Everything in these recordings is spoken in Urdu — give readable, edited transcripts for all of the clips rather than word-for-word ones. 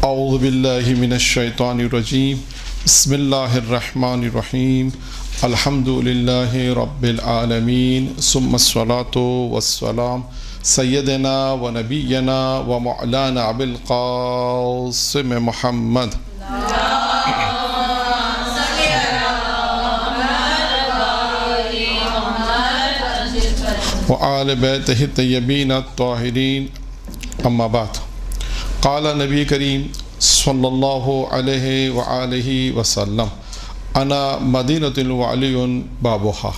اعوذ باللہ من الشیطان الرجیم بسم اللہ الرحمن الرحیم الحمد للہ رب العالمین ثم الصلاۃ والسلام سیدنا و نبینا و مولانا ابی القاسم محمد وآل بیتہ الطیبین الطاہرین اما بعد قال نبی کریم صلی اللہ علیہ وآلہ وسلم انا مدینۃ وعلی بابھا.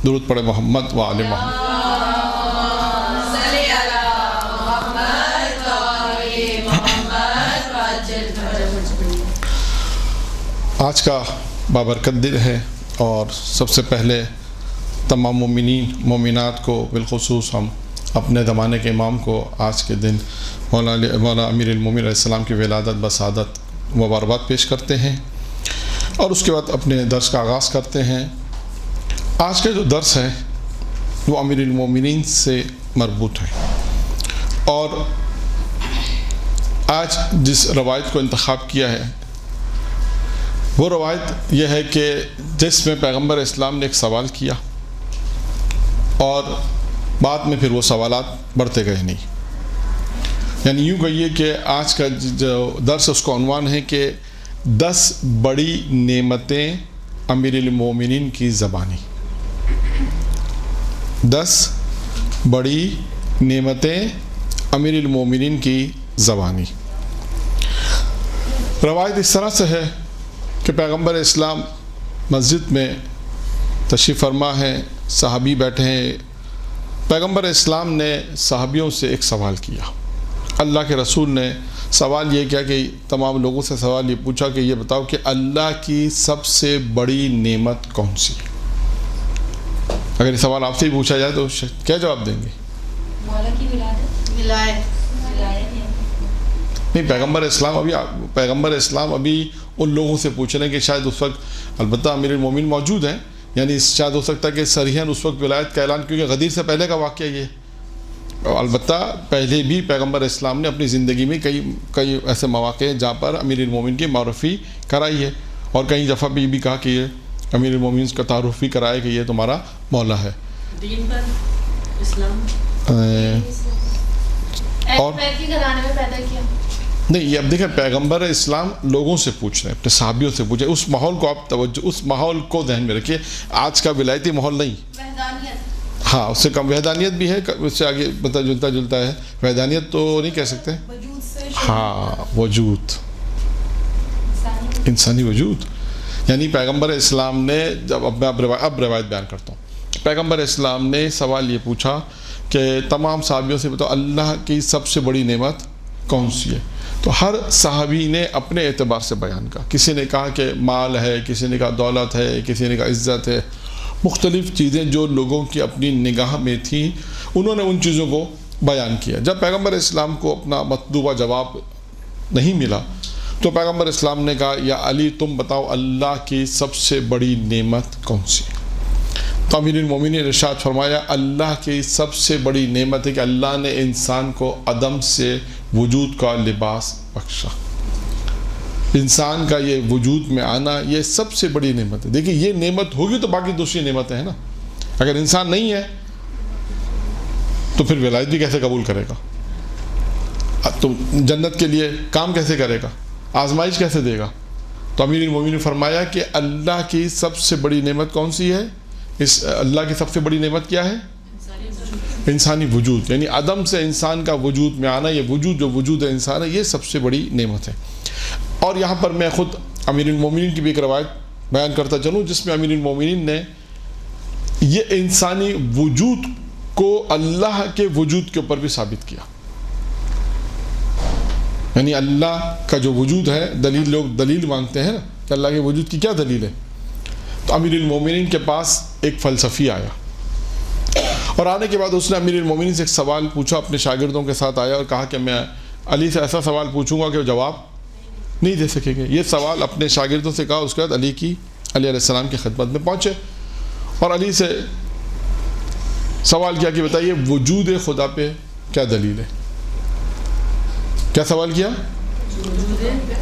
درود پڑھے محمد وآل محمد. آج کا بابرکت دن ہے اور سب سے پہلے تمام مومنین مومنات کو بالخصوص ہم اپنے زمانے کے امام کو آج کے دن مولانا امیر المومنین علیہ السلام کی ولادت بسعادت مبارکباد پیش کرتے ہیں اور اس کے بعد اپنے درس کا آغاز کرتے ہیں. آج کا جو درس ہے وہ امیر المومنین سے مربوط ہے اور آج جس روایت کو انتخاب کیا ہے وہ روایت یہ ہے کہ جس میں پیغمبر اسلام نے ایک سوال کیا اور بعد میں پھر وہ سوالات بڑھتے گئے نہیں. یعنی یوں کہیے کہ آج کا جو درس اس کو عنوان ہے کہ 10 بڑی نعمتیں امیر المومنین کی زبانی. 10 بڑی نعمتیں امیر المومنین کی زبانی. روایت اس طرح سے ہے کہ پیغمبر اسلام مسجد میں تشریف فرما ہے، صحابی بیٹھے ہیں. پیغمبر اسلام نے صحابیوں سے ایک سوال کیا. اللہ کے رسول نے سوال یہ کیا کہ تمام لوگوں سے سوال یہ پوچھا کہ یہ بتاؤ کہ اللہ کی سب سے بڑی نعمت کون سی ہے؟ اگر یہ سوال آپ سے ہی پوچھا جائے تو کیا جواب دیں گے؟ مولا کی ولایت. نہیں، پیغمبر اسلام ابھی ان لوگوں سے پوچھ رہے ہیں کہ شاید اس وقت البتہ امیر المومنین موجود ہیں، یعنی شاید ہو سکتا ہے کہ صریحاً اس وقت ولایت کا اعلان، کیونکہ غدیر سے پہلے کا واقعہ یہ. البتہ پہلے بھی پیغمبر اسلام نے اپنی زندگی میں کئی ایسے مواقع ہیں جہاں پر امیر المومنین کی معرفی کرائی ہے اور کئی دفعہ بھی کہا کہ یہ امیر المومنین کا تعارف بھی کرایا کہ یہ تمہارا مولا ہے. دین پر اسلام اور کے گھرانے میں پیدا کیا. نہیں، یہ اب دیکھیں پیغمبر اسلام لوگوں سے پوچھ رہے ہیں، اپنے صحابیوں سے پوچھیں. اس ماحول کو آپ توجہ، اس ماحول کو ذہن میں رکھیے. آج کا ولایتی ماحول نہیں، ہاں اس سے کم وحدانیت بھی ہے، اس سے آگے جلتا ہے. وحدانیت تو نہیں کہہ سکتے، ہاں وجود، انسانی وجود. یعنی پیغمبر اسلام نے اب روایت بیان کرتا ہوں. پیغمبر اسلام نے سوال یہ پوچھا کہ تمام صحابیوں سے بتاؤ اللہ کی سب سے بڑی نعمت کون سی ہے؟ تو ہر صحابی نے اپنے اعتبار سے بیان کہا. کسی نے کہا کہ مال ہے، کسی نے کہا دولت ہے، کسی نے کہا عزت ہے. مختلف چیزیں جو لوگوں کی اپنی نگاہ میں تھیں انہوں نے ان چیزوں کو بیان کیا. جب پیغمبر اسلام کو اپنا مطلوبہ جواب نہیں ملا تو پیغمبر اسلام نے کہا یا علی تم بتاؤ اللہ کی سب سے بڑی نعمت کون سی ہے؟ تو امیر المومنین نے ارشاد فرمایا اللہ کی سب سے بڑی نعمت ہے کہ اللہ نے انسان کو عدم سے وجود کا لباس بخشا. انسان کا یہ وجود میں آنا یہ سب سے بڑی نعمت ہے. دیکھیں یہ نعمت ہوگی تو باقی دوسری نعمتیں ہیں نا. اگر انسان نہیں ہے تو پھر ولایت بھی کیسے قبول کرے گا؟ تو جنت کے لیے کام کیسے کرے گا؟ آزمائش کیسے دے گا؟ تو امیر المومنین نے فرمایا کہ اللہ کی سب سے بڑی نعمت کون سی ہے؟ اللہ کی سب سے بڑی نعمت کیا ہے؟ انسانی وجود. یعنی عدم سے انسان کا وجود میں آنا، یہ وجود جو وجود ہے انسان ہے، یہ سب سے بڑی نعمت ہے. اور یہاں پر میں خود امیر المومنین کی بھی ایک روایت بیان کرتا چلوں جس میں امیر المومنین نے یہ انسانی وجود کو اللہ کے وجود کے اوپر بھی ثابت کیا. یعنی اللہ کا جو وجود ہے، لوگ دلیل مانگتے ہیں نا کہ اللہ کے وجود کی کیا دلیل ہے. تو امیر المومنین کے پاس ایک فلسفی آیا اور آنے کے بعد اس نے امیر المومنین سے ایک سوال پوچھا. اپنے شاگردوں کے ساتھ آیا اور کہا کہ میں علی سے ایسا سوال پوچھوں گا کہ وہ جواب نہیں دے سکیں گے. یہ سوال اپنے شاگردوں سے کہا. اس کے بعد علی علیہ السلام کی خدمت میں پہنچے اور علی سے سوال کیا کہ بتائیے وجود خدا پہ کیا دلیل ہے. کیا سوال کیا؟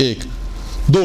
1 2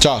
4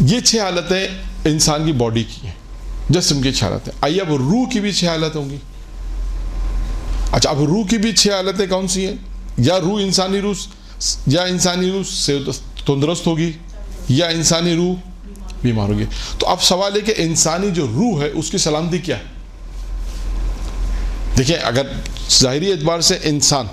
یہ 6 حالتیں انسان کی باڈی کی ہیں، جسم کی 6 حالتیں. آئیے اب روح کی بھی 6 حالت ہوں گی. اچھا اب روح کی بھی 6 حالتیں کون سی ہیں؟ یا روح انسانی روح سے تندرست ہوگی یا انسانی روح بیمار ہوگی. تو اب سوال ہے کہ انسانی جو روح ہے اس کی سلامتی کیا ہے؟ دیکھیں اگر ظاہری اعتبار سے انسان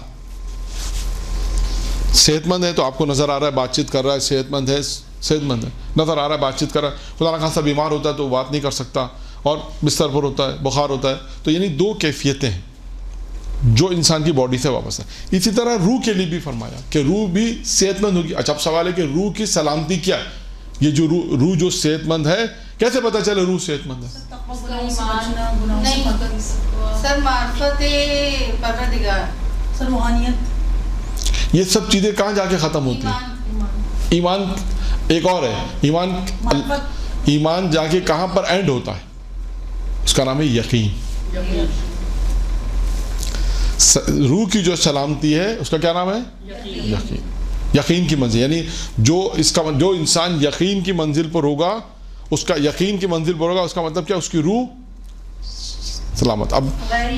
صحت مند ہے تو آپ کو نظر آ رہا ہے بات چیت کر رہا ہے، صحت مند ہے نظر آ رہا ہے بات چیت کر رہا ہے. خدا نخواستہ بیمار ہوتا ہے تو وہ بات نہیں کر سکتا اور بستر پر ہوتا ہے، بخار ہوتا ہے. تو یعنی 2 کیفیتیں ہیں جو انسان کی باڈی سے واپس ہے. اسی طرح روح کے لیے بھی فرمایا کہ روح بھی صحت مند ہوگی. اچھا اب سوال ہے کہ روح کی سلامتی کیا ہے؟ یہ جو روح جو صحت مند ہے، کیسے پتہ چلے روح صحت مند ہے؟ سر معرفت پروردگار، سر روحانیت، یہ سب چیزیں کہاں جا کے ختم ہوتی ہیں؟ ایمان ایک اور ہے، ایمان جا کے کہاں پر اینڈ ہوتا ہے؟ اس کا نام ہے یقین. روح کی جو سلامتی ہے اس کا کیا نام ہے؟ یقین کی منزل. یعنی جو انسان یقین کی منزل پر ہوگا، اس کا یقین کی منزل پر ہوگا، اس کا مطلب کیا؟ اس کی روح سلامت. اب غیر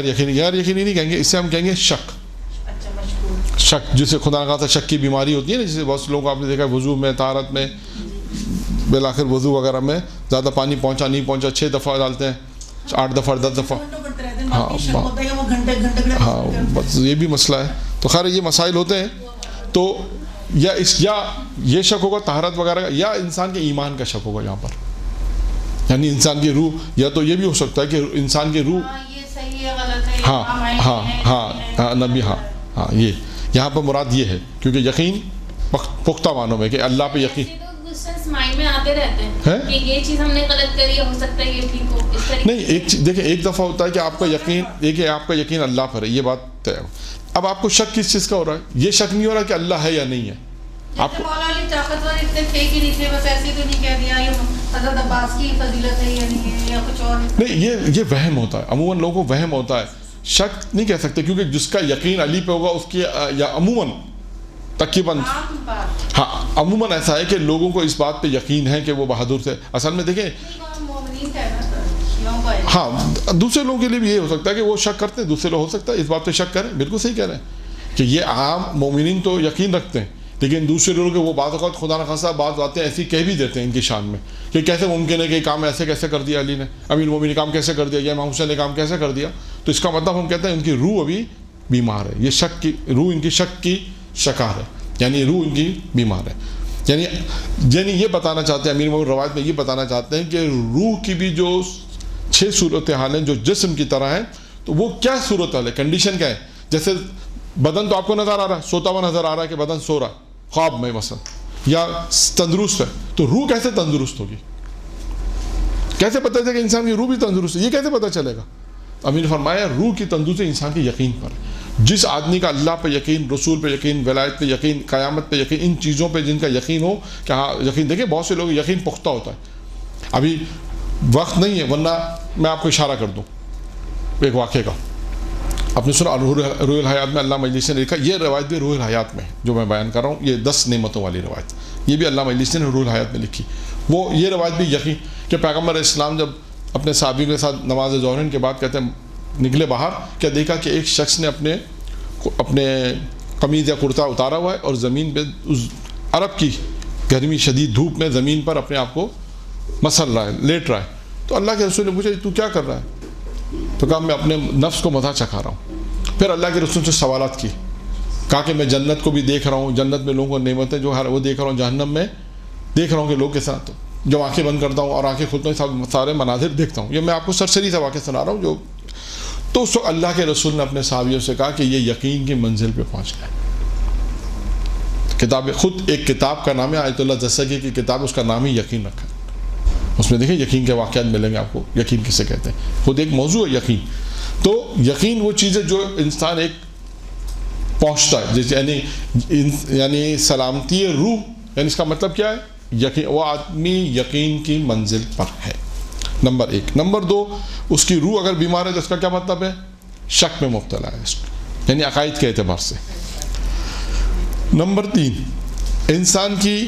یقینی نہیں کہیں گے، اس سے ہم کہیں گے شک. شک جسے خدا نخواستہ شک کی بیماری ہوتی ہے نا، جسے بہت سے لوگوں کو آپ نے دیکھا وضو میں، طہارت میں، بالآخر وضو وغیرہ میں زیادہ پانی پہنچا نہیں پہنچا 6 دفعہ ڈالتے ہیں، 8 دفعہ 10 دفعہ. ہاں بس یہ بھی مسئلہ ہے. تو خیر یہ مسائل ہوتے ہیں. تو یا یہ شک ہوگا طہارت وغیرہ کا، یا انسان کے ایمان کا شک ہوگا یہاں پر. یعنی انسان کی روح، یا تو یہ بھی ہو سکتا ہے کہ انسان کی روح ہاں نبی ہاں یہ یہاں پر مراد یہ ہے، کیونکہ یقین پختہ معنوں میں کہ اللہ پہ یقین مائنڈ میں آتے رہتے ہیں کہ یہ چیز ہم نے غلط کری ہے، ہو سکتا ہے یہ ٹھیک ہو. اس طریقے نہیں، دیکھیں ایک دفعہ ہوتا ہے کہ آپ کا یقین، دیکھیں آپ کا یقین اللہ پر ہے، یہ بات طے ہے. اب آپ کو شک کس چیز کا ہو رہا ہے؟ یہ شک نہیں ہو رہا کہ اللہ ہے یا نہیں ہے. آپ کو طاقتور اتنے تھے کہ نہیں تھے، بس ایسے تو نہیں کہہ دیا حضرت عباس کی فضیلت ہے یا نہیں ہے، یا کچھ اور نہیں. یہ وہم ہوتا ہے، عموماً لوگوں کو وہم ہوتا ہے. شک نہیں کہہ سکتے کیونکہ جس کا یقین علی پہ ہوگا اس کی، یا عموماً تقریباً ہاں عموماً ایسا ہے کہ لوگوں کو اس بات پہ یقین ہے کہ وہ بہادر تھے. اصل میں دیکھیں ہاں دوسرے لوگوں کے لیے بھی یہ ہو سکتا ہے کہ وہ شک کرتے ہیں، دوسرے لوگ ہو سکتا ہے اس بات پہ شک کریں. بالکل صحیح کہہ رہے ہیں کہ یہ عام مومنین تو یقین رکھتے ہیں، لیکن دوسرے لوگوں کے وہ بعض اوقات خدا نخواستہ بعض باتیں ایسی کہہ بھی دیتے ہیں ان کی شان میں کہ کیسے ممکن ہے کہ کام ایسے کیسے کر دیا علی نے، امیر المومنین نے کام کیسے کر دیا، یا امام حسین نے کام کیسے کر دیا. تو اس کا مطلب ہم کہتے ہیں ان کی روح ابھی بیمار ہے. یہ شک کی روح ان کی شک کی شکار ہے، یعنی روح ان کی بیمار ہے. یعنی یہ بتانا چاہتے ہیں امیر المومنین روایت میں یہ بتانا چاہتے ہیں کہ روح کی بھی جو 6 صورتحال ہیں جو جسم کی طرح ہیں، تو وہ کیا صورتحال ہے، کنڈیشن کیا ہے؟ جیسے بدن تو آپ کو نظر آ رہا ہے، سوتا ہوا نظر آ رہا ہے کہ بدن سو رہا ہے خواب میں مثلا، یا تندرست ہے. تو روح کیسے تندرست ہوگی؟ کیسے پتہ چلے کہ انسان کی روح بھی تندرست ہے؟ یہ کیسے پتہ چلے گا؟ امیر نے فرمایا روح کی تندرستی انسان کے یقین پر. جس آدمی کا اللہ پہ یقین، رسول پہ یقین، ولایت پہ یقین، قیامت پہ یقین، ان چیزوں پہ جن کا یقین ہو کہ ہاں یقین. دیکھیں بہت سے لوگ یقین پختہ ہوتا ہے. ابھی وقت نہیں ہے ورنہ میں آپ کو اشارہ کر دوں ایک واقعے کا. آپ نے سنا روح الحیات میں علامہ مجلسی نے لکھا، یہ روایت بھی روح الحیات میں ہے جو میں بیان کر رہا ہوں، یہ 10 نعمتوں والی روایت، یہ بھی علامہ مجلسی نے روح الحیات میں لکھی. وہ یہ روایت بھی یقین کہ پیغمبر اسلام جب اپنے صحابی کے ساتھ نماز ظہر کے بعد کہتے ہیں نکلے باہر، کیا دیکھا کہ ایک شخص نے اپنے قمیض یا کرتا اتارا ہوا ہے اور زمین پہ اس عرب کی گرمی شدید دھوپ میں زمین پر اپنے آپ کو مسل رہا ہے، لیٹ رہا ہے. تو اللہ کے رسول نے پوچھا تو کیا کر رہا ہے؟ تو کہا میں اپنے نفس کو مزہ چکھا رہا ہوں. پھر اللہ کے رسول سے سوالات کی، کہا کہ میں جنت کو بھی دیکھ رہا ہوں، جنت میں لوگوں کو نعمتیں جو ہے وہ دیکھ رہا ہوں، جہنم میں دیکھ رہا ہوں کہ لوگ کے ساتھ جب آنکھیں بند کرتا ہوں اور آنکھیں کھولتا ہوں سارے مناظر دیکھتا ہوں. یہ میں آپ کو سرسری سے واقعہ سنا رہا ہوں جو. تو اس وقت اللہ کے رسول نے اپنے صحابیوں سے کہا کہ یہ یقین کی منزل پہ پہنچ گئے. کتاب خود ایک کتاب کا نام ہے آیت اللہ دستگیر کی کتاب، اس کا نام ہی یقین رکھا ہے. اس میں دیکھیں یقین کے واقعات ملیں گے آپ کو، یقین کسے کہتے ہیں، خود ایک موضوع ہے یقین. تو یقین وہ چیز ہے جو انسان ایک پہنچتا ہے، جیسے یعنی سلامتی روح، یعنی اس کا مطلب کیا ہے؟ یقین. وہ آدمی یقین کی منزل پر ہے، نمبر 1. نمبر 2، اس کی روح اگر بیمار ہے تو اس کا کیا مطلب ہے؟ شک میں مبتلا ہے، یعنی عقائد کے اعتبار سے. نمبر 3، انسان کی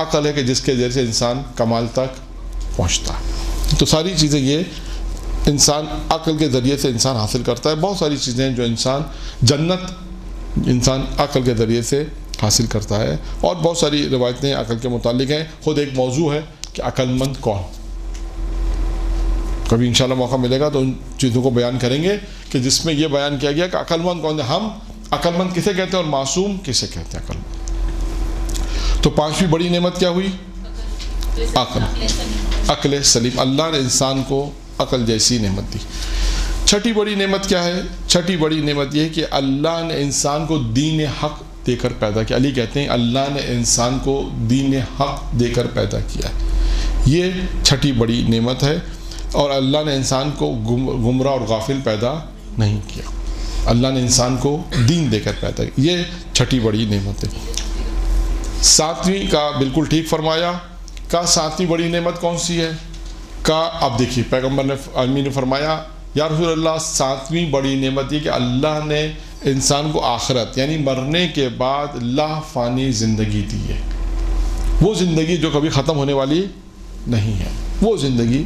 عقل ہے کہ جس کے ذریعے سے انسان کمال تک پہنچتا ہے. تو ساری چیزیں یہ انسان عقل کے ذریعے سے انسان حاصل کرتا ہے. بہت ساری چیزیں جو انسان جنت انسان عقل کے ذریعے سے حاصل کرتا ہے. اور بہت ساری روایتیں عقل کے متعلق ہیں. خود ایک موضوع ہے کہ عقل مند کون. کبھی انشاءاللہ موقع ملے گا تو ان چیزوں کو بیان کریں گے کہ جس میں یہ بیان کیا گیا کہ عقل مند کون ہے. ہم عقل مند کسے کہتے ہیں اور معصوم کسے کہتے ہیں عقل مند. تو پانچویں بڑی نعمت کیا ہوئی؟ عقل سلیم. اللہ نے انسان کو عقل جیسی نعمت دی. چھٹی بڑی نعمت کیا ہے؟ چھٹی بڑی نعمت یہ ہے کہ اللہ نے انسان کو دین حق دے کر پیدا کیا. علی کہتے ہیں اللہ نے انسان کو دین حق دے کر پیدا کیا. یہ چھٹی بڑی نعمت ہے. اور اللہ نے انسان کو گمراہ اور غافل پیدا نہیں کیا. اللہ نے انسان کو دین دے کر پیدا کیا. یہ چھٹی بڑی نعمت ہے. ساتویں کا بالکل ٹھیک فرمایا. کا ساتویں بڑی نعمت کون سی ہے؟ کا اب دیکھیے پیغمبر نے آمین نے فرمایا یا رسول اللہ ساتویں بڑی نعمت یہ کہ اللہ نے انسان کو آخرت یعنی مرنے کے بعد لا فانی زندگی دی ہے. وہ زندگی جو کبھی ختم ہونے والی نہیں ہے, وہ زندگی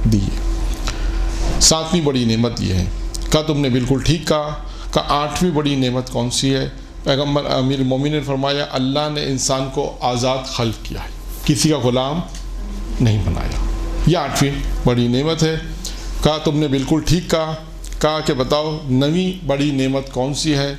دی ہے. ساتویں بڑی نعمت یہ ہے. کا تم نے بالکل ٹھیک کہا. کا آٹھویں بڑی نعمت کون سی ہے؟ پیغمبر امیر المومنین نے فرمایا اللہ نے انسان کو آزاد خلق کیا ہے, کسی کا غلام نہیں بنایا. یہ آٹھویں بڑی نعمت ہے. کہا تم نے بالکل ٹھیک کہا. کہا کہ بتاؤ نویں بڑی نعمت کون سی ہے؟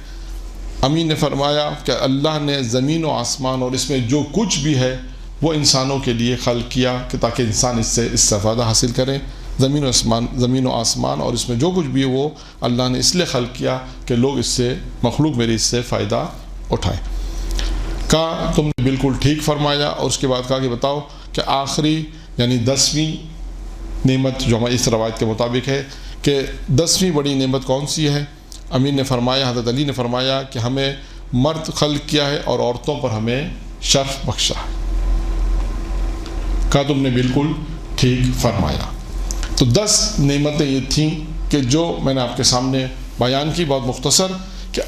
امین نے فرمایا کہ اللہ نے زمین و آسمان اور اس میں جو کچھ بھی ہے وہ انسانوں کے لیے خلق کیا کہ تاکہ انسان اس سے استفادہ حاصل کریں. زمین و آسمان اور اس میں جو کچھ بھی ہے وہ اللہ نے اس لیے خلق کیا کہ لوگ اس سے مخلوق میری اس سے فائدہ اٹھائیں. کہا تم نے بالکل ٹھیک فرمایا. اور اس کے بعد کہا کہ بتاؤ کہ آخری یعنی 10ویں نعمت جو ہماری اس روایت کے مطابق ہے کہ 10ویں بڑی نعمت کون سی ہے؟ امین نے فرمایا حضرت علی نے فرمایا کہ ہمیں مرد خلق کیا ہے اور عورتوں پر ہمیں شرف بخشا ہے. کہا تم نے بالکل ٹھیک فرمایا. تو 10 نعمتیں یہ تھیں کہ جو میں نے آپ کے سامنے بیان کی بہت مختصر کہ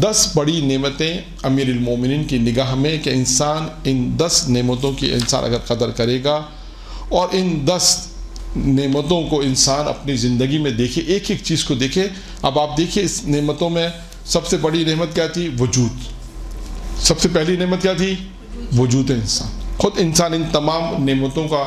10 بڑی نعمتیں امیر المومنین کی نگاہ میں کہ انسان ان 10 نعمتوں کی انسان اگر قدر کرے گا اور ان 10 نعمتوں کو انسان اپنی زندگی میں دیکھے, ایک ایک چیز کو دیکھے. اب آپ دیکھیے اس نعمتوں میں سب سے بڑی نعمت کیا تھی؟ وجود. سب سے پہلی نعمت کیا تھی؟ وجود انسان. خود انسان ان تمام نعمتوں کا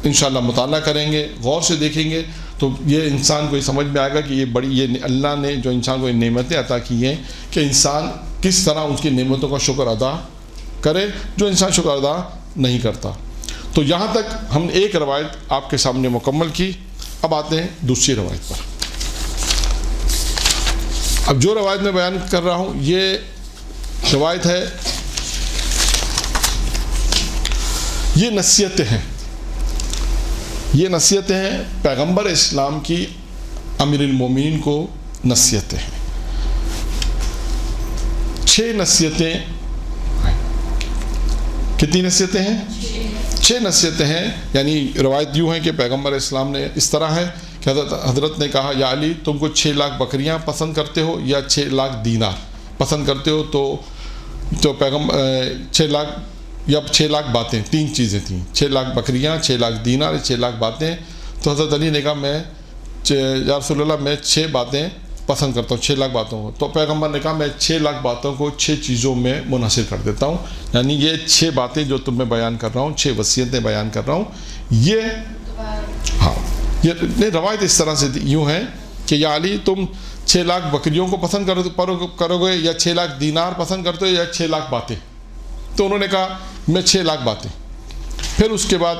انشاءاللہ مطالعہ کریں گے, غور سے دیکھیں گے تو یہ انسان کو یہ سمجھ میں آئے گا کہ یہ اللہ نے جو انسان کو یہ نعمتیں عطا کی ہیں کہ انسان کس طرح اس کی نعمتوں کا شکر ادا کرے, جو انسان شکر ادا نہیں کرتا. تو یہاں تک ہم نے ایک روایت آپ کے سامنے مکمل کی. اب آتے ہیں دوسری روایت پر. اب جو روایت میں بیان کر رہا ہوں یہ روایت ہے, یہ نصیحتیں ہیں. یہ نصیحتیں ہیں پیغمبر اسلام کی امیر المومنین کو نصیحتیں ہیں. 6 نصیحتیں. کتنی نصیحتیں ہیں؟ 6 نصیحتیں ہیں. یعنی روایت یوں ہے کہ پیغمبر اسلام نے اس طرح ہے کہ حضرت نے کہا یا علی تم کو 6 لاکھ بکریاں پسند کرتے ہو یا 6 لاکھ دینار پسند کرتے ہو؟ تو پیغمبر 6 لاکھ یا 6 لاکھ باتیں, 3 چیزیں تھیں, 6 لاکھ بکریاں, 6 لاکھ دینار, 6 لاکھ باتیں. تو حضرت علی نے کہا میں یا رسول اللہ میں 6 باتیں پسند کرتا ہوں, 6 لاکھ باتوں کو. تو پیغمبر نے کہا میں 6 لاکھ باتوں کو 6 چیزوں میں منحصر کر دیتا ہوں. یعنی یہ 6 باتیں جو تم میں بیان کر رہا ہوں, 6 وصیتیں بیان کر رہا ہوں, یہ ہاں یہ روایت اس طرح سے یوں ہے کہ یا علی تم 6 لاکھ بکریوں کو پسند کرو گے یا 6 لاکھ دینار پسند کرتے ہو یا 6 لاکھ باتیں؟ تو انہوں نے کہا میں 6 لاکھ باتیں. پھر اس کے بعد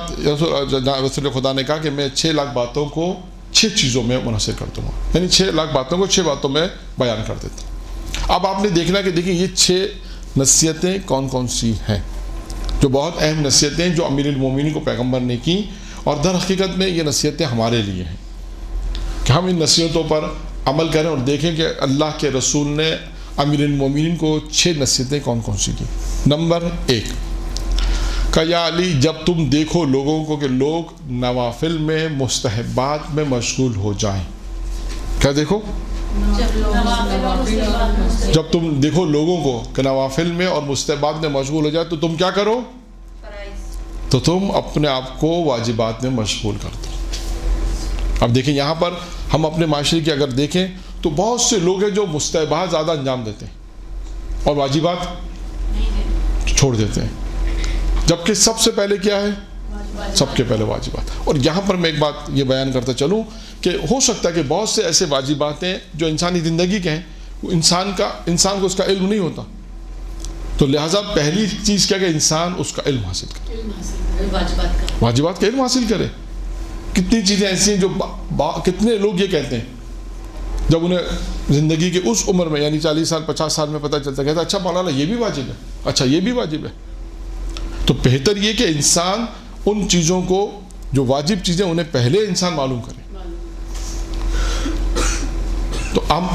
رسول خدا نے کہا کہ میں 6 لاکھ باتوں کو 6 چیزوں میں منحصر کر دوں گا. یعنی 6 لاکھ باتوں کو 6 باتوں میں بیان کر دیتا ہوں. اب آپ نے دیکھنا کہ دیکھیں یہ 6 نصیحتیں کون کون سی ہیں جو بہت اہم نصیحتیں جو امیر المومنین کو پیغمبر نے کی. اور در حقیقت میں یہ نصیحتیں ہمارے لیے ہیں کہ ہم ان نصیحتوں پر عمل کریں اور دیکھیں کہ اللہ کے رسول نے امیر المومنین کو 6 نصیحتیں کون کون سی کی. نمبر 1 کہ یا علی جب تم دیکھو لوگوں کو کہ لوگ نوافل میں مستحبات میں مشغول ہو جائیں. کیا دیکھو؟ جب تم دیکھو لوگوں کو کہ نوافل میں اور مستحبات میں مشغول ہو جائے تو تم کیا کرو؟ تو تم اپنے آپ کو واجبات میں مشغول کر دو. اب دیکھیں یہاں پر ہم اپنے معاشرے کی اگر دیکھیں تو بہت سے لوگ ہیں جو مستحبات زیادہ انجام دیتے ہیں اور واجبات چھوڑ دیتے ہیں, جبکہ سب سے پہلے کیا ہے؟ سب کے پہلے واجبات. اور یہاں پر میں ایک بات یہ بیان کرتا چلوں کہ ہو سکتا ہے کہ بہت سے ایسے واجبات ہیں جو انسانی زندگی کے ہیں, وہ انسان کو اس کا علم نہیں ہوتا, تو لہٰذا پہلی چیز کیا کہ انسان اس کا علم حاصل کرے, واجبات کا علم حاصل کرے. کتنی چیزیں ایسی ہیں جو کتنے لوگ یہ کہتے ہیں جب انہیں زندگی کے اس عمر میں یعنی 40 سال 50 سال میں پتہ چلتا کہتا اچھا مولانا یہ بھی واجب ہے, اچھا یہ بھی واجب ہے. تو بہتر یہ کہ انسان ان چیزوں کو جو واجب چیزیں انہیں پہلے انسان معلوم کرے. تو ہم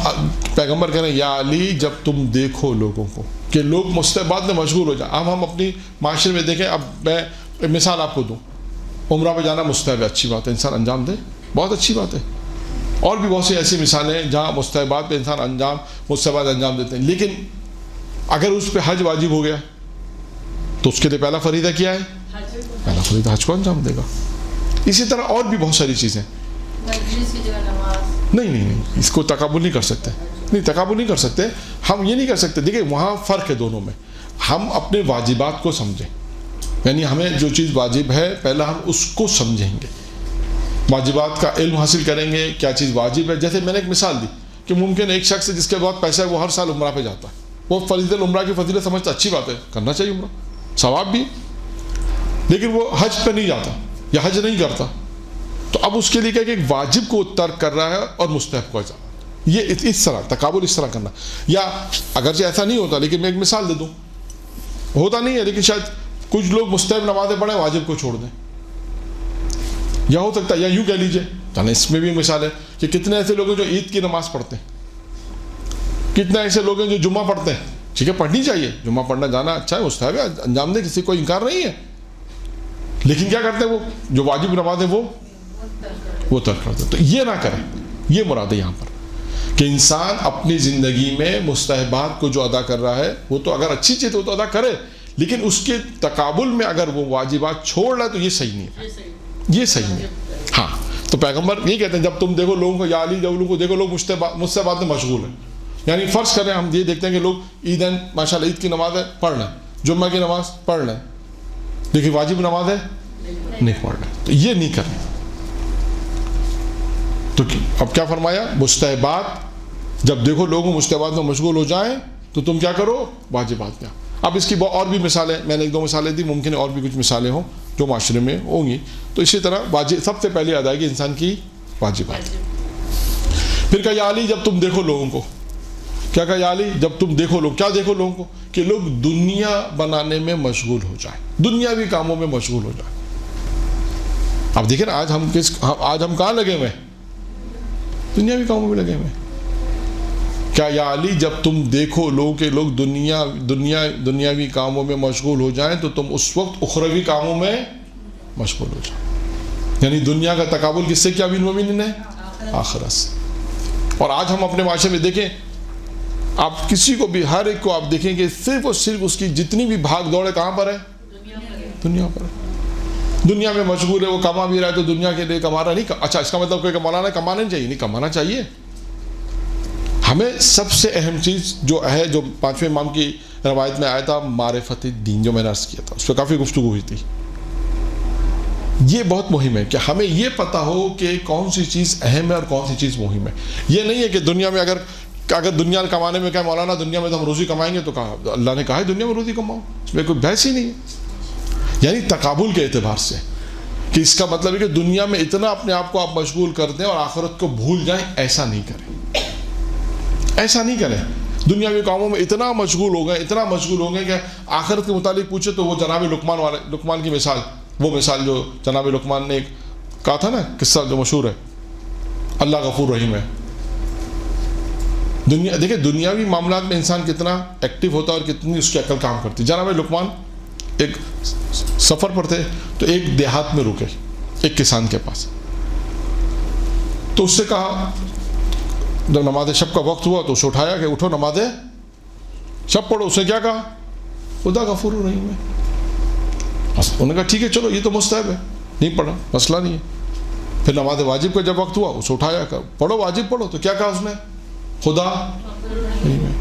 پیغمبر کہہ رہے ہیں یا علی جب تم دیکھو لوگوں کو کہ لوگ مستحبات میں مشغول ہو جائیں. اب ہم اپنی معاشرے میں دیکھیں, اب میں مثال آپ کو دوں, عمرہ پہ جانا مستحب ہے, اچھی بات ہے, انسان انجام دے, بہت اچھی بات ہے. اور بھی بہت سی ایسی مثالیں ہیں جہاں مستحبات پہ انسان مستحبات انجام دیتے ہیں. لیکن اگر اس پہ حج واجب ہو گیا تو اس کے لیے پہلا فریضہ کیا ہے؟ پہلا فریضہ حج کو انجام دے گا. اسی طرح اور بھی بہت ساری چیزیں. نہیں اس کو تقابل نہیں کر سکتے, تقابل نہیں کر سکتے. ہم یہ نہیں کر سکتے. دیکھیں وہاں فرق ہے دونوں میں. ہم اپنے واجبات کو سمجھیں, یعنی ہمیں جو چیز واجب ہے پہلا ہم اس کو سمجھیں گے, واجبات کا علم حاصل کریں گے کیا چیز واجب ہے. جیسے میں نے ایک مثال دی کہ ممکن ایک شخص جس کے بعد پیسہ ہے وہ ہر سال عمرہ پہ جاتا ہے, وہ فضیلت عمرہ کی فضیلت سمجھتا, اچھی بات ہے, کرنا چاہیے عمرہ, ثواب بھی, لیکن وہ حج پہ نہیں جاتا یا حج نہیں کرتا. تو اب اس کے لیے کیا کہ ایک واجب کو ترک کر رہا ہے اور مستحب کو جانا. یہ اس طرح تقابل اس طرح کرنا. یا اگرچہ ایسا نہیں ہوتا, لیکن میں ایک مثال دے دوں, ہوتا نہیں ہے لیکن شاید کچھ لوگ مستحب نمازیں پڑھیں واجب کو چھوڑ دیں, یا ہو سکتا ہے, یا یوں کہہ لیجیے اس میں بھی مثال ہے کہ کتنے ایسے لوگ ہیں جو عید کی نماز پڑھتے ہیں, کتنے ایسے لوگ ہیں جو جمعہ پڑھتے ہیں. ٹھیک ہے, پڑھنی چاہیے, جمعہ پڑھنا جانا اچھا ہے, مستحب ہے, انجام دے, کسی کو انکار نہیں ہے. لیکن کیا کرتے ہیں وہ جو واجب نماز ہے وہ ترک کرتے ہیں. تو یہ نہ کریں, یہ مراد ہے یہاں پر کہ انسان اپنی زندگی میں مستحبات کو جو ادا کر رہا ہے وہ تو اگر اچھی چیز ہے وہ تو ادا کرے, لیکن اس کے تقابل میں اگر وہ واجبات چھوڑ رہا ہے تو یہ صحیح نہیں ہے, یہ صحیح نہیں ہے. ہاں, تو پیغمبر یہ کہتے ہیں جب تم دیکھو لوگوں کو, یا علی جب لوگوں کو دیکھو لوگ مستحبات میں مشغول ہیں. یعنی فرض کریں ہم یہ دیکھتے ہیں کہ لوگ عیدین ماشاء اللہ عید کی نماز ہے پڑھ لیں, جمعہ کی نماز پڑھ لیں, لیکن واجب نماز ہے نہیں پڑھ لیں, تو یہ نہیں کریں. تو اب کیا فرمایا, مستحبات جب دیکھو لوگوں مستحبات میں مشغول ہو جائیں تو تم کیا کرو, واجبات کیا. اب اس کی اور بھی مثالیں, میں نے ایک دو مثالیں دی, ممکن ہے اور بھی کچھ مثالیں ہوں جو معاشرے میں ہوں گی. تو اسی طرح واجب سب سے پہلے ادائیگی انسان کی واجبات. پھر کہا یا علی جب تم دیکھو لوگوں کو, کیا کہا یا علی جب تم دیکھو لوگ, کیا دیکھو لوگوں کو کہ لوگ دنیا بنانے میں مشغول ہو جائیں, دنیاوی کاموں میں مشغول ہو جائیں. اب دیکھیں نا آج ہم کہاں لگے ہوئے, دنیاوی کاموں میں لگے ہوئے. کیا یا علی جب تم دیکھو لوگ کہ لوگ دنیاوی کاموں میں مشغول ہو جائیں تو تم اس وقت اخروی کاموں میں مشغول ہو جائیں. یعنی دنیا کا تقابل کس سے کیا بالمؤمنین ہے, آخرت سے. اور آج ہم اپنے معاشرے میں دیکھیں, آپ کسی کو بھی, ہر ایک کو آپ دیکھیں کہ صرف اور صرف اس کی جتنی بھی بھاگ دوڑ ہے کہاں پر ہے, دنیا پر. دنیا میں مشغول ہے, وہ کما بھی رہا ہے تو دنیا کے لیے کما رہا نہیں. اچھا اس کا مطلب کوئی مولانا کمانا نہیں چاہیے, نہیں کمانا چاہیے. ہمیں سب سے اہم چیز جو ہے, جو پانچویں امام کی روایت میں آیا تھا, معرفت دین, جو میں نے عرض کیا تھا, اس پہ کافی گفتگو ہوئی تھی. یہ بہت مہم ہے کہ ہمیں یہ پتہ ہو کہ کون سی چیز اہم ہے اور کون سی چیز مہم ہے. یہ نہیں ہے کہ دنیا میں اگر دنیا کمانے میں کہا مولانا دنیا میں تو ہم روزی کمائیں گے, تو کہا اللہ نے کہا ہے دنیا میں روزی کماؤ, اس میں کوئی بحث ہی نہیں ہے. یعنی تقابل کے اعتبار سے کہ اس کا مطلب ہے کہ دنیا میں اتنا اپنے آپ کو آپ مشغول کر دیں اور آخرت کو بھول جائیں, ایسا نہیں کریں, ایسا نہیں کریں. دنیاوی کاموں میں اتنا مشغول ہو گئے کہ آخرت کے متعلق پوچھے تو وہ جناب لقمان کی مثال, وہ مثال جو جناب لقمان نے کہا تھا نا, قصہ جو مشہور ہے, اللہ غفور رحیم ہے. دیکھیں دنیاوی معاملات میں انسان کتنا ایکٹیو ہوتا ہے اور کتنی اس کی عقل کام کرتی. جناب لقمان ایک سفر پر تھے تو ایک دیہات میں رکے ایک کسان کے پاس, تو اس سے کہا جب نماز شب کا وقت ہوا تو اسے اٹھایا کہ اٹھو نماز شب پڑھو. اس نے کیا کہا, خدا غفور رحیم ہے. انہوں نے کہا ٹھیک ہے چلو یہ تو مستحب ہے, نہیں پڑھا, مسئلہ نہیں ہے. پھر نماز واجب کا جب وقت ہوا اسے اٹھایا, پڑھو واجب پڑھو. تو کیا کہا اس نے, خدا نہیں میں.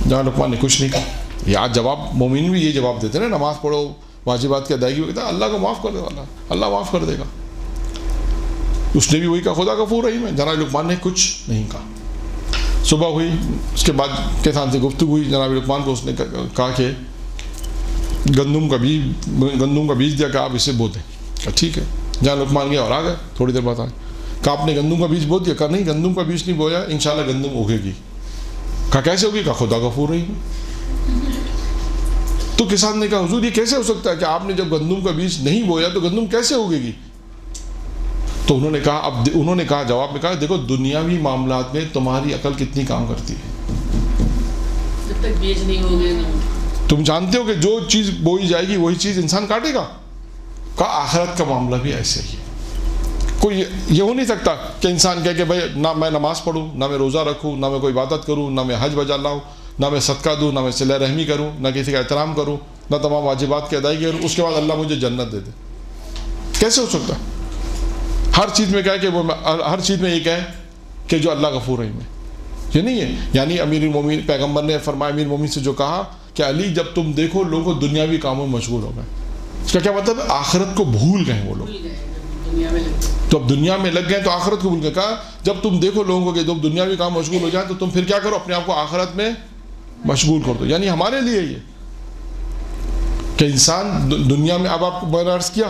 جہاں لقمان نے کچھ نہیں کہا. یہ آج جواب مومن بھی یہ جواب دیتے ہیں نا, نماز پڑھو واجبات کی ادائیگی, کہتا ہے اللہ کو معاف کر دے والا, اللہ معاف کر دے گا. اس نے بھی وہی کہا خدا غفور رحیم ہے. جناب لقمان نے کچھ نہیں کہا. صبح ہوئی, اس کے بعد کسان سے گفتگو ہوئی. جناب لقمان کو اس نے کہا کہ گندم کا بیج دیا کہ آپ اسے بو دیں. کہا ٹھیک ہے. جہاں لقمان گیا اور آ گئے, تھوڑی دیر بعد آئے. کہا آپ نے گندم کا بیج بو دیا؟ کہا نہیں گندم کا بیج نہیں بویا, انشاءاللہ گندم اگے گی. کہا کیسے ہوگی؟ کہا خدا غفور رحیم. تو کسان نے کہا حضور یہ کیسے ہو سکتا ہے کہ آپ نے جب گندم کا بیج نہیں بویا تو گندم کیسے اگے گی؟ تو انہوں نے کہا جواب میں کہا دیکھو دنیاوی معاملات میں تمہاری عقل کتنی کام کرتی ہے. جب تک بیج نہیں ہوگے تم جانتے ہو کہ جو چیز بوئی جائے گی وہی چیز انسان کاٹے گا. کہا آخرت کا معاملہ بھی ایسے ہی ہے. کوئی یہ ہو نہیں سکتا کہ انسان کہے کہ بھائی نہ میں نماز پڑھوں, نہ میں روزہ رکھوں, نہ میں کوئی عبادت کروں, نہ میں حج بجا لاؤں, نہ میں صدقہ دوں, نہ میں صلہ رحمی کروں, نہ کسی کا احترام کروں, نہ تمام واجبات کی ادائیگی کروں, اس کے بعد اللہ مجھے جنت دے دے. کیسے ہو سکتا ہے؟ ہر چیز میں کہے کہ وہ ہر چیز میں یہ کہے کہ جو اللہ غفور رحیم ہے. یہ نہیں ہے. یعنی امیر المومنین پیغمبر نے فرمایا امیر المومنین سے جو کہا کہ علی جب تم دیکھو لوگ دنیاوی کاموں میں مشغول ہو گئے. اس کا کیا مطلب ہے؟ آخرت کو بھول گئے وہ لوگ. تو اب دنیا میں لگ گئے تو آخرت کو بھول گئے. کہا جب تم دیکھو لوگوں کو کہ جب دنیاوی کام مشغول ہو جائیں تو تم پھر کیا کرو, اپنے آپ کو آخرت میں مشغول کر دو. یعنی ہمارے لیے یہ کہ انسان دنیا میں, اب آپ کو میں نے عرض کیا.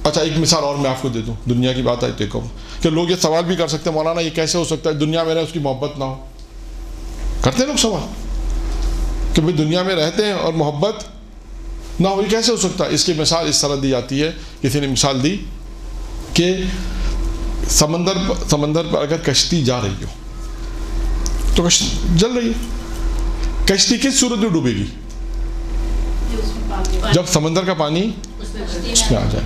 اچھا ایک مثال اور میں آپ کو دے دوں, دنیا کی بات آئی تو کہوں کہ لوگ یہ سوال بھی کر سکتے ہیں مولانا یہ کیسے ہو سکتا ہے دنیا میں رہے اس کی محبت نہ ہو. کرتے ہیں لوگ سوال کہ بھائی دنیا میں رہتے ہیں اور محبت نہ ہو, یہ کیسے ہو سکتا ہے؟ اس کی مثال اس طرح دی جاتی ہے. کسی نے مثال دی کہ سمندر پر اگر کشتی جا رہی ہو تو کشتی جل رہی ہے, کشتی کس صورت میں ڈوبے گی؟ جب سمندر کا پانی اس میں آ جائے.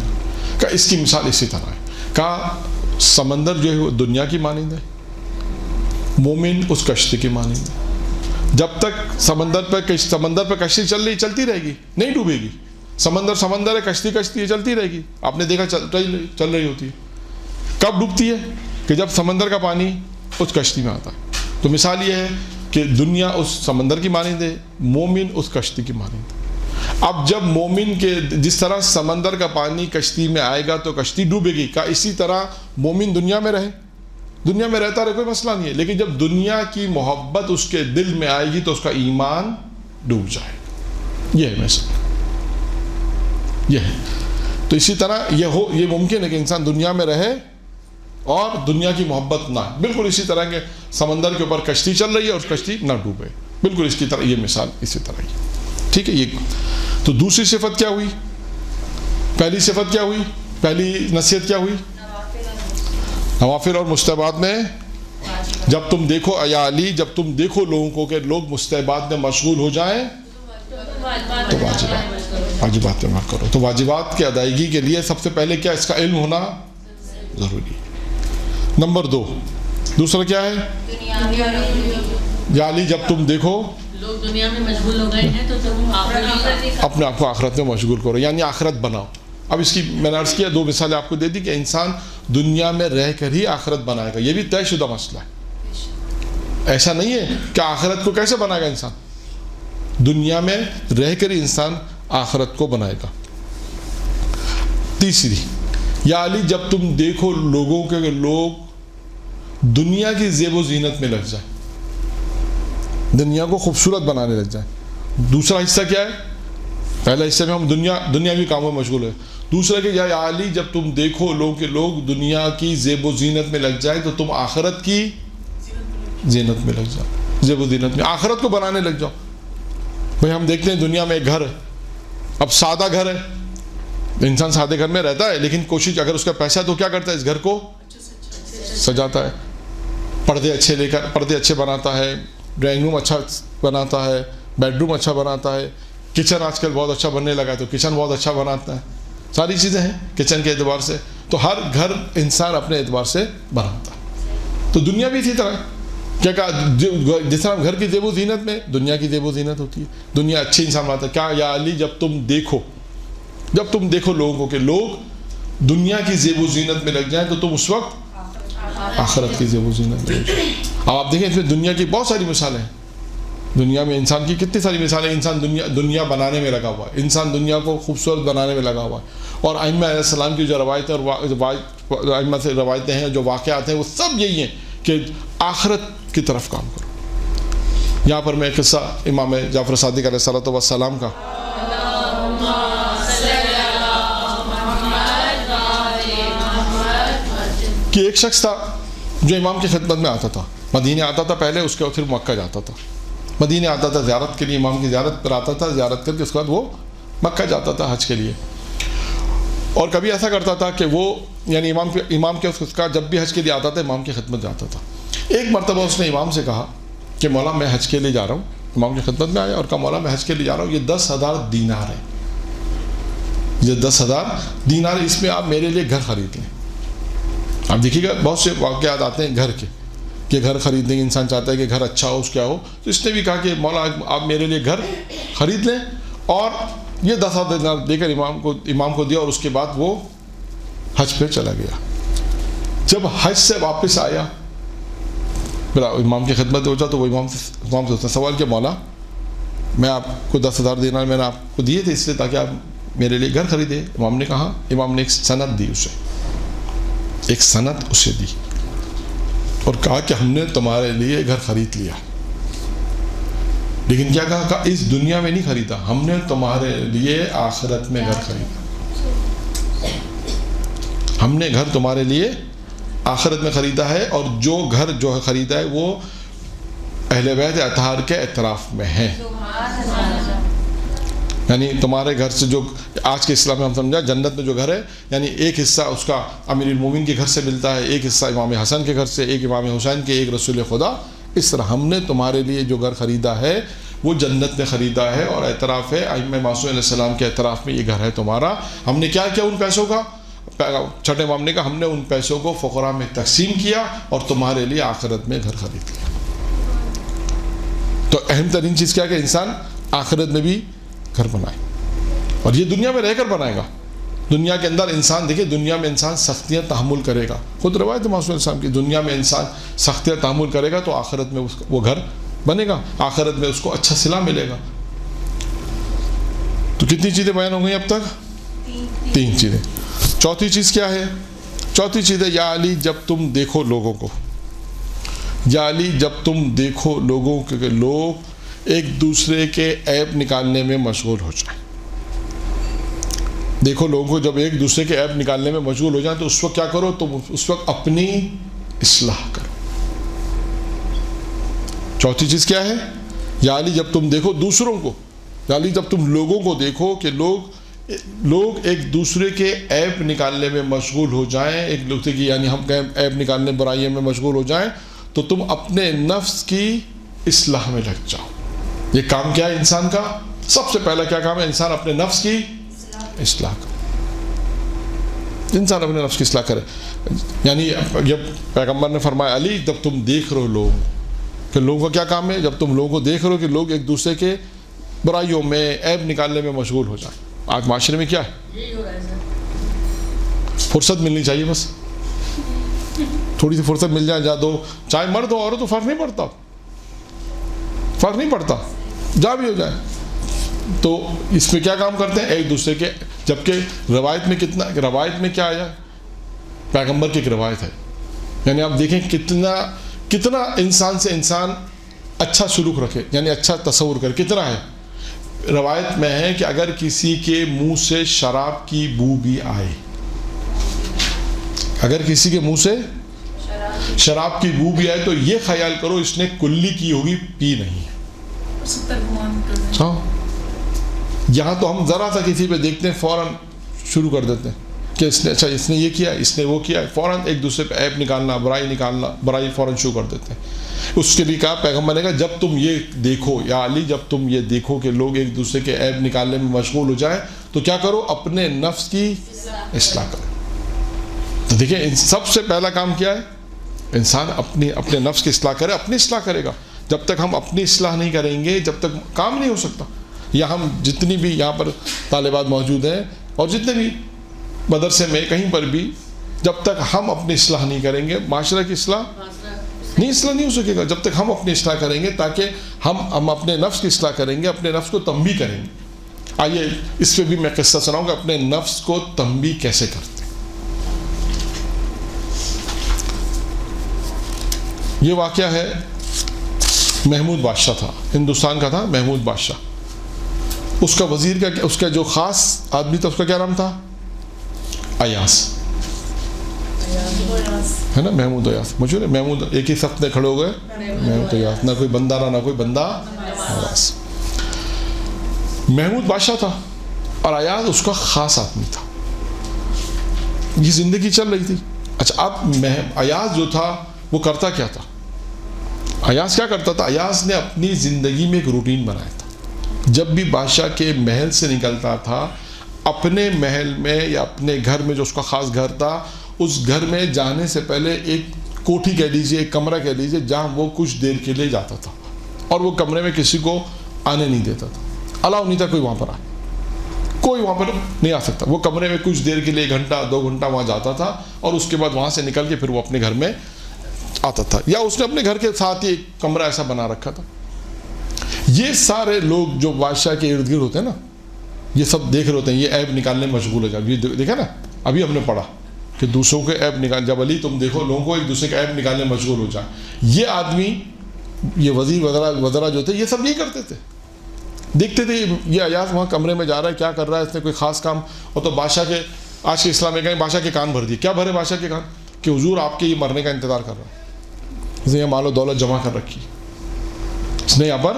کہ اس کی مثال اسی طرح ہے. کہا سمندر جو ہے وہ دنیا کی مانند ہے, مومن اس کشتی کی مانند ہے. جب تک سمندر پہ کشتی چلتی رہے گی, نہیں ڈوبے گی. سمندر ہے, کشتی ہے, چلتی رہے گی. آپ نے دیکھا چل رہی ہوتی ہے. کب ڈوبتی ہے؟ کہ جب سمندر کا پانی اس کشتی میں آتا ہے. تو مثال یہ ہے کہ دنیا اس سمندر کی مانند ہے, مومن اس کشتی کی مانند ہے. اب جب مومن کے جس طرح سمندر کا پانی کشتی میں آئے گا تو کشتی ڈوبے گی, کا اسی طرح مومن دنیا میں رہتا رہے, کوئی مسئلہ نہیں ہے. لیکن جب دنیا کی محبت اس کے دل میں آئے گی تو اس کا ایمان ڈوب جائے گا. یہ ہے مثال, یہ ہے. تو اسی طرح یہ ممکن ہے کہ انسان دنیا میں رہے اور دنیا کی محبت نہ, بالکل اسی طرح کہ سمندر کے اوپر کشتی چل رہی ہے اور کشتی نہ ڈوبے, بالکل اس کی طرح یہ مثال اسی طرح ہی. ٹھیک ہے. یہ تو دوسری صفت کیا ہوئی؟ پہلی صفت کیا ہوئی؟ پہلی نصیحت کیا ہوئی؟ نوافل اور مستحبات میں جب تم دیکھو یا علی جب تم دیکھو لوگوں کو کہ لوگ مستحبات میں مشغول ہو جائیں تو واجبات میں کرو. تو واجبات کی ادائیگی کے لیے سب سے پہلے کیا اس کا علم ہونا ضروری. نمبر 2 دوسرا کیا ہے؟ یا علی جب تم دیکھو لوگ دنیا میں مشغول ہو گئے ہیں تو تم اپنے آپ کو آخرت میں مشغول کرو, یعنی آخرت بناؤ. اب اس کی میں نے عرض کیا 2 مثالیں آپ کو دے دی کہ انسان دنیا میں رہ کر ہی آخرت بنائے گا. یہ بھی طے شدہ مسئلہ ہے. ایسا نہیں ہے کہ آخرت کو کیسے بنائے گا انسان, دنیا میں رہ کر ہی انسان آخرت کو بنائے گا. تیسری یا علی جب تم دیکھو لوگوں کے لوگ دنیا کی زیب و زینت میں لگ جائیں, دنیا کو خوبصورت بنانے لگ جائیں. دوسرا حصہ کیا ہے؟ پہلا حصہ میں ہم دنیاوی کاموں میں مشغول ہیں. دوسرا کہ یا علی جب تم دیکھو لوگ دنیا کی زیب و زینت میں لگ جائیں تو تم آخرت کی زینت میں لگ جاؤ, زیب و زینت میں آخرت کو بنانے لگ جاؤ. بھائی ہم دیکھتے ہیں دنیا میں ایک گھر ہے, اب سادہ گھر ہے, انسان سادے گھر میں رہتا ہے لیکن کوشش اگر اس کا پیسہ ہے تو کیا کرتا ہے اس گھر کو سجاتا ہے, پردے اچھے بناتا ہے, ڈرائنگ روم اچھا بناتا ہے, بیڈ روم اچھا بناتا ہے, کچن آج کل بہت اچھا بننے لگا ہے تو کچن بہت اچھا بناتا ہے. ساری چیزیں ہیں کچن کے اعتبار سے. تو ہر گھر انسان اپنے اعتبار سے بناتا ہے. تو دنیا بھی اسی طرح کیا کہا, جس طرح گھر کی زیب و زینت میں دنیا کی زیب و زینت ہوتی ہے. دنیا اچھی انسان بناتا ہے. کیا یا علی جب تم دیکھو جب تم دیکھو لوگوں کو کہ لوگ دنیا کی زیب و زینت میں لگ جائیں تو تم اس وقت آخرت کی زیب و زینت میں لگ جائیں. اب آپ دیکھیں اس میں دنیا کی بہت ساری مثالیں ہیں. دنیا میں انسان کی کتنی ساری مثالیں. انسان دنیا بنانے میں لگا ہوا ہے, انسان دنیا کو خوبصورت بنانے میں لگا ہوا ہے. اور ائمہ علیہ السلام کی جو روایتیں اور ائمہ سے روایتیں ہیں, جو واقعات ہیں, وہ سب یہی ہیں کہ آخرت کی طرف کام کرو. یہاں پر میں قصہ امام جعفر صادق علیہ السلام کا کہ ایک شخص تھا جو امام کی خدمت میں آتا تھا. مدینے آتا تھا پہلے, اس کے پھر مکہ جاتا تھا. مدینے آتا تھا زیارت کے لیے, امام کی زیارت پر آتا تھا, زیارت کر کے اس کے بعد وہ مکہ جاتا تھا حج کے لیے. اور کبھی ایسا کرتا تھا کہ وہ یعنی امام کے اس کا جب بھی حج کے لیے آتا تھا امام کی خدمت جاتا تھا. ایک مرتبہ اس نے امام سے کہا کہ مولا میں حج کے لیے جا رہا ہوں. امام کی خدمت میں آیا اور کہا مولا میں حج کے لیے جا رہا ہوں, یہ 10,000 دینار ہے, یہ 10,000 دینار ہے, اس میں آپ میرے لیے گھر خرید لیں. آپ دیکھیے گا بہت سے واقعات آتے ہیں گھر کے کہ گھر خریدنے کے انسان چاہتا ہے کہ گھر اچھا ہو, اس کیا ہو. تو اس نے بھی کہا کہ مولا آپ میرے لیے گھر خرید لیں, اور یہ 10,000 دینار دے کر امام کو دیا, اور اس کے بعد وہ حج پہ چلا گیا. جب حج سے واپس آیا امام کی خدمت ہو جا تو وہ امام سے اس نے سوال کیا مولا میں آپ کو 10,000 دینار میں نے آپ کو دیے تھے اس لیے تاکہ آپ میرے لیے گھر خریدے. امام نے کہا, امام نے ایک سند دی اسے, ایک سند اسے دی اور کہا کہ ہم نے تمہارے لیے گھر خرید لیا. لیکن کیا کہا, اس دنیا میں نہیں خریدا, ہم نے تمہارے لیے آخرت میں گھر خریدا. ہم نے گھر تمہارے لیے آخرت میں خریدا ہے, اور جو گھر جو خریدا ہے وہ اہل بیت اطہار کے اعتراف میں ہے. یعنی تمہارے گھر سے جو آج کے اسلام میں ہم سمجھا جنت میں جو گھر ہے, یعنی ایک حصہ اس کا امیر المومنین کے گھر سے ملتا ہے, ایک حصہ امام حسن کے گھر سے, ایک امام حسین کے, ایک رسول خدا. اس طرح ہم نے تمہارے لیے جو گھر خریدا ہے وہ جنت میں خریدا ہے, اور اعتراف ہے ائمہ معصوم علیہ السلام کے اعتراف میں یہ گھر ہے تمہارا. ہم نے کیا کیا ان پیسوں کا, چھٹے امام نے کہا ہم نے ان پیسوں کو فقراء میں تقسیم کیا اور تمہارے لیے آخرت میں گھر خرید لیا. تو اہم ترین چیز کیا کہ انسان آخرت میں بھی گھر بنائے, اور یہ دنیا میں رہ کر بنائے گا. دنیا کے اندر انسان دیکھیں, دنیا میں انسان سختیاں تحمل کرے گا. خود روایت معصوم السلام کی, دنیا میں انسان سختیاں تحمل کرے گا تو آخرت میں وہ گھر بنے گا, آخرت میں اس کو اچھا صلہ ملے گا. تو کتنی چیزیں بیان ہو گئی اب تک؟ 3 چیزیں. چوتھی چیز کیا ہے؟ چوتھی چیز ہے یا علی جب تم دیکھو لوگوں کو, یا علی جب تم دیکھو لوگوں کے لوگ ایک دوسرے کے عیب نکالنے میں مشغول ہو جائیں. دیکھو لوگوں کو جب ایک دوسرے کے عیب نکالنے میں مشغول ہو جائیں تو اس وقت کیا کرو, تم اس وقت اپنی اصلاح کرو. چوتھی چیز کیا ہے؟ یا علی جب تم دیکھو دوسروں کو, یا علی جب تم لوگوں کو دیکھو کہ لوگ ایک دوسرے کے عیب نکالنے میں مشغول ہو جائیں, ایک دوسرے کی یعنی ہم کہیں عیب نکالنے برائیوں میں مشغول ہو جائیں, تو تم اپنے نفس کی اصلاح میں لگ جاؤ. یہ کام کیا ہے انسان کا؟ سب سے پہلا کیا کام ہے؟ انسان اپنے نفس کی اصلاح کرے. انسان اپنے نفس کی اصلاح کرے. یعنی جب پیغمبر نے فرمایا علی جب تم دیکھ رہے ہو لوگ, کہ لوگوں کا کیا کام ہے؟ جب تم لوگوں کو دیکھ رہے ہو کہ لوگ ایک دوسرے کے برائیوں میں عیب نکالنے میں مشغول ہو جائیں. آج معاشرے میں کیا ہے؟ فرصت ملنی چاہیے, بس تھوڑی سی فرصت مل جائے, جا دو, چاہے مرد ہو عورت تو فرق نہیں پڑتا, فرق نہیں پڑتا, جا بھی ہو جائے. تو اس میں کیا کام کرتے ہیں؟ ایک دوسرے کے, جبکہ روایت میں کیا آیا؟ پیغمبر کی ایک روایت ہے. یعنی آپ دیکھیں کتنا انسان سے انسان اچھا سلوک رکھے, یعنی اچھا تصور کرے, کتنا ہے. روایت میں ہے کہ اگر کسی کے منہ سے شراب کی بو بھی آئے, اگر کسی کے منہ سے شراب کی بو بھی آئے تو یہ خیال کرو اس نے کلی کی ہوگی, پی نہیں ہے. یہاں تو ہم ذرا سا کسی پہ دیکھتے ہیں فوراً شروع کر دیتے ہیں کہ اس نے اچھا اس نے یہ کیا, اس نے وہ کیا, فوراً ایک دوسرے پہ عیب نکالنا, برائی فوراً شروع کر دیتے ہیں. اس کے لیے کہا پیغمبر نے کہا جب تم یہ دیکھو, یا علی جب تم یہ دیکھو کہ لوگ ایک دوسرے کے عیب نکالنے میں مشغول ہو جائیں تو کیا کرو, اپنے نفس کی اصلاح کرو. تو دیکھیں سب سے پہلا کام کیا ہے؟ انسان اپنے نفس کی اصلاح کرے, اپنی اصلاح کرے گا. جب تک ہم اپنی اصلاح نہیں کریں گے جب تک کام نہیں ہو سکتا. یا ہم جتنی بھی یہاں پر طالبات موجود ہیں اور جتنے بھی مدرسے میں کہیں پر بھی جب تک ہم اپنی اصلاح نہیں کریں گے معاشرہ کی اصلاح نہیں ہو سکے گا. جب تک ہم اپنی اصلاح کریں گے تاکہ ہم اپنے نفس کی اصلاح کریں گے, اپنے نفس کو تنبیہ کریں گے. آئیے اس پہ بھی میں قصہ سناؤں گا اپنے نفس کو تنبیہ کیسے کرتے. یہ واقعہ ہے, محمود بادشاہ تھا, ہندوستان کا تھا محمود بادشاہ. اس کا وزیر کا, اس کا جو خاص آدمی تھا اس کا کیا نام تھا؟ ایاز, ہے نا, محمود ایاز مشہور ہے. محمود ایک ہی صف میں کھڑے ہو گئے, محمود ایاز, نہ کوئی بندہ نہ کوئی بندہ ایاز. محمود بادشاہ تھا اور ایاز اس کا خاص آدمی تھا. یہ زندگی چل رہی تھی. اچھا اب ایاز جو تھا وہ کرتا کیا تھا؟ ایاز کیا کرتا تھا؟ ایاز نے اپنی زندگی میں ایک روٹین بنایا تھا. جب بھی بادشاہ کے محل سے نکلتا تھا, اپنے محل میں یا اپنے گھر میں جو اس کا خاص گھر تھا, اس گھر میں جانے سے پہلے ایک کوٹھی کہہ لیجیے, ایک کمرہ کہہ لیجیے, جہاں وہ کچھ دیر کے لیے جاتا تھا اور وہ کمرے میں کسی کو آنے نہیں دیتا تھا. الاؤ نہیں تھا کوئی وہاں پر آئے, کوئی وہاں پر نہیں آ سکتا. وہ کمرے میں کچھ دیر کے لیے 1 گھنٹہ 2 گھنٹہ وہاں جاتا تھا اور اس کے بعد وہاں سے نکل کے پھر وہ اپنے گھر میں آتا تھا, یا اس نے اپنے گھر کے ساتھ ہی ایک کمرہ ایسا بنا رکھا تھا. یہ سارے لوگ جو بادشاہ کے ارد گرد ہوتے ہیں نا, یہ سب دیکھ رہے ہوتے ہیں, یہ عیب نکالنے میں مشغول ہو جائے. یہ دیکھا نا, ابھی ہم نے پڑھا کہ دوسروں کے عیب نکال, جب علی تم دیکھو لوگوں کو ایک دوسرے کے عیب نکالنے میں مشغول ہو جائے. یہ آدمی, یہ وزیر وزراء جو تھے, یہ سب یہ کرتے تھے. دیکھتے تھے یہ ایاز وہاں کمرے میں جا رہا ہے, کیا کر رہا ہے, اس نے کوئی خاص کام. اور تو بادشاہ کے, آج کے اسلام میں کہیں بادشاہ کے کان بھر دیے. کیا بھرے بادشاہ کے کان؟ کہ حضور آپ کے یہ مرنے کا انتظار کر رہا ہے, اس نے یہ مال و دولت جمع کر رکھی, اس نے یہاں پر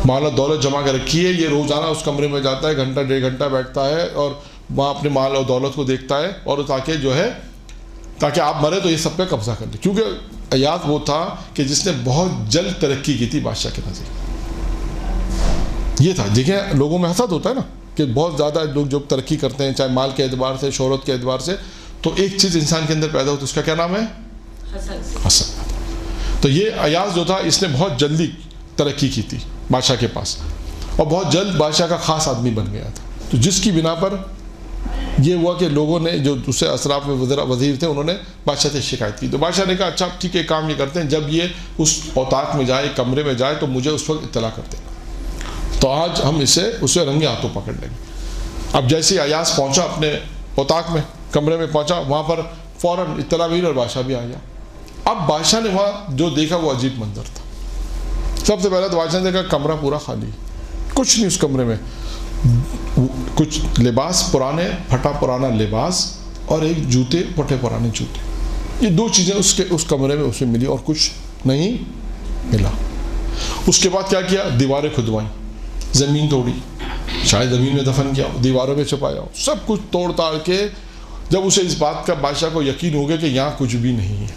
مال و دولت جمع کر رکھی ہے. یہ روزانہ اس کمرے میں جاتا ہے, 1 گھنٹہ 1.5 گھنٹہ بیٹھتا ہے اور وہاں اپنے مال و دولت کو دیکھتا ہے, اور تاکہ جو ہے تاکہ آپ مرے تو یہ سب پہ قبضہ کر لے. کیونکہ ایاز وہ تھا کہ جس نے بہت جلد ترقی کی تھی بادشاہ کے نظر. یہ تھا, دیکھیں لوگوں میں حسد ہوتا ہے نا کہ بہت زیادہ لوگ جو ترقی کرتے ہیں, چاہے مال کے اعتبار سے, شہرت کے اعتبار سے, تو ایک چیز انسان کے اندر پیدا ہوتی ہے, اس کا کیا نام ہے؟ حسد. تو یہ ایاز جو تھا, اس نے بہت جلدی ترقی کی تھی بادشاہ کے پاس اور بہت جلد بادشاہ کا خاص آدمی بن گیا تھا. تو جس کی بنا پر یہ ہوا کہ لوگوں نے, جو دوسرے اطراف میں وزیر تھے, انہوں نے بادشاہ سے شکایت کی. تو بادشاہ نے کہا اچھا ٹھیک ہے, کام یہ کرتے ہیں, جب یہ اس اوتاق میں جائے, کمرے میں جائے, تو مجھے اس وقت اطلاع کرتے ہیں, تو آج ہم اسے رنگے ہاتھوں پکڑ لیں گے. اب جیسے ایاز پہنچا اپنے اوتاق میں, کمرے میں پہنچا, وہاں پر فوراً اطلاع ملی اور بادشاہ بھی آ گیا. اب بادشاہ نے وہاں جو دیکھا وہ عجیب منظر تھا. سب سے پہلے تو بادشاہ نے دیکھا کمرہ پورا خالی, کچھ نہیں اس کمرے میں, کچھ لباس پرانے, پھٹا پرانا لباس, اور ایک جوتے, پھٹے پرانے جوتے. یہ 2 چیزیں اس کمرے میں اسے ملی اور کچھ نہیں ملا. اس کے بعد کیا کیا؟ دیواریں کھدوائیں, زمین توڑی, شاید زمین میں دفن کیا, دیواروں میں چھپایا, سب کچھ توڑ تاڑ کے جب اسے اس بات کا بادشاہ کو یقین ہو گیا کہ یہاں کچھ بھی نہیں ہے,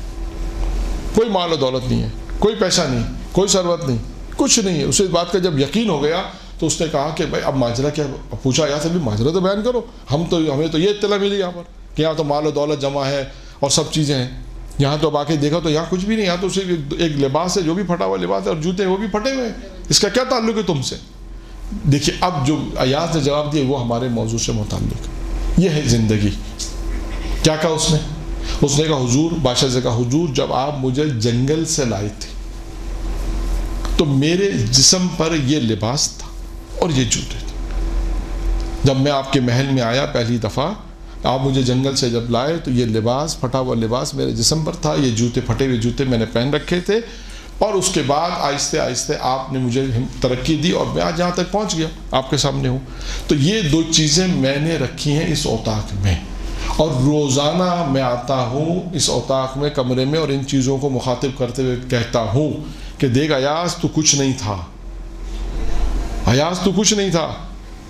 کوئی مال و دولت نہیں ہے, کوئی پیسہ نہیں, کوئی ثروت نہیں, کچھ نہیں ہے, اسے اس بات کا جب یقین ہو گیا تو اس نے کہا کہ بھائی اب ماجرا کیا؟ پوچھا یہاں سے بھی ماجرا تو بیان کرو, ہمیں تو یہ اطلاع ملی یہاں پر کہ یہاں تو مال و دولت جمع ہے اور سب چیزیں ہیں, یہاں تو اب آ کے دیکھا تو یہاں کچھ بھی نہیں, یہاں تو صرف ایک لباس ہے جو بھی پھٹا ہوا لباس ہے, اور جوتے وہ بھی پھٹے ہوئے ہیں, اس کا کیا تعلق ہے تم سے؟ دیکھیے اب جو ایاز نے جواب دیا وہ ہمارے موضوع سے متعلق, یہ ہے زندگی. کیا کہا اس نے کہا حضور, بادشاہ سے کہا حضور جب آپ مجھے جنگل سے لائے تھے تو میرے جسم پر یہ لباس تھا اور یہ جوتے تھے. جب میں آپ کے محل میں آیا پہلی دفعہ, آپ مجھے جنگل سے جب لائے تو یہ لباس, پھٹا ہوا لباس میرے جسم پر تھا, یہ جوتے, پھٹے ہوئے جوتے میں نے پہن رکھے تھے, اور اس کے بعد آہستہ آہستہ آپ نے مجھے ترقی دی اور میں آج یہاں تک پہنچ گیا, آپ کے سامنے ہوں. تو یہ 2 چیزیں میں نے رکھی ہیں اس اوتاق میں, اور روزانہ میں آتا ہوں اس اوتاق میں, کمرے میں, اور ان چیزوں کو مخاطب کرتے ہوئے کہتا ہوں کہ دیکھ ایاز تو کچھ نہیں تھا, ایاز تو کچھ نہیں تھا,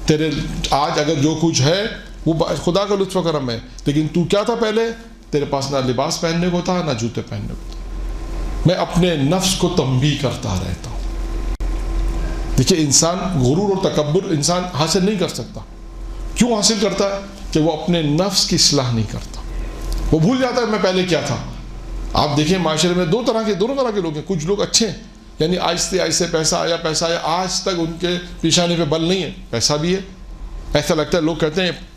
تیرے آج اگر جو کچھ ہے وہ خدا کا لطف و کرم ہے, لیکن تو کیا تھا پہلے؟ تیرے پاس نہ لباس پہننے کو تھا نہ جوتے پہننے کو تھا. میں اپنے نفس کو تنبیہ کرتا رہتا ہوں. دیکھیے انسان غرور اور تکبر انسان حاصل نہیں کر سکتا. کیوں حاصل کرتا ہے؟ کہ وہ اپنے نفس کی اصلاح نہیں کرتا, وہ بھول جاتا ہے میں پہلے کیا تھا. آپ دیکھیں معاشرے میں دونوں طرح کے لوگ ہیں. کچھ لوگ اچھے ہیں, یعنی آہستہ آہستہ پیسہ آیا, آج تک ان کے پیشانے پہ بل نہیں ہے, پیسہ بھی ہے, ایسا لگتا ہے, لوگ کہتے ہیں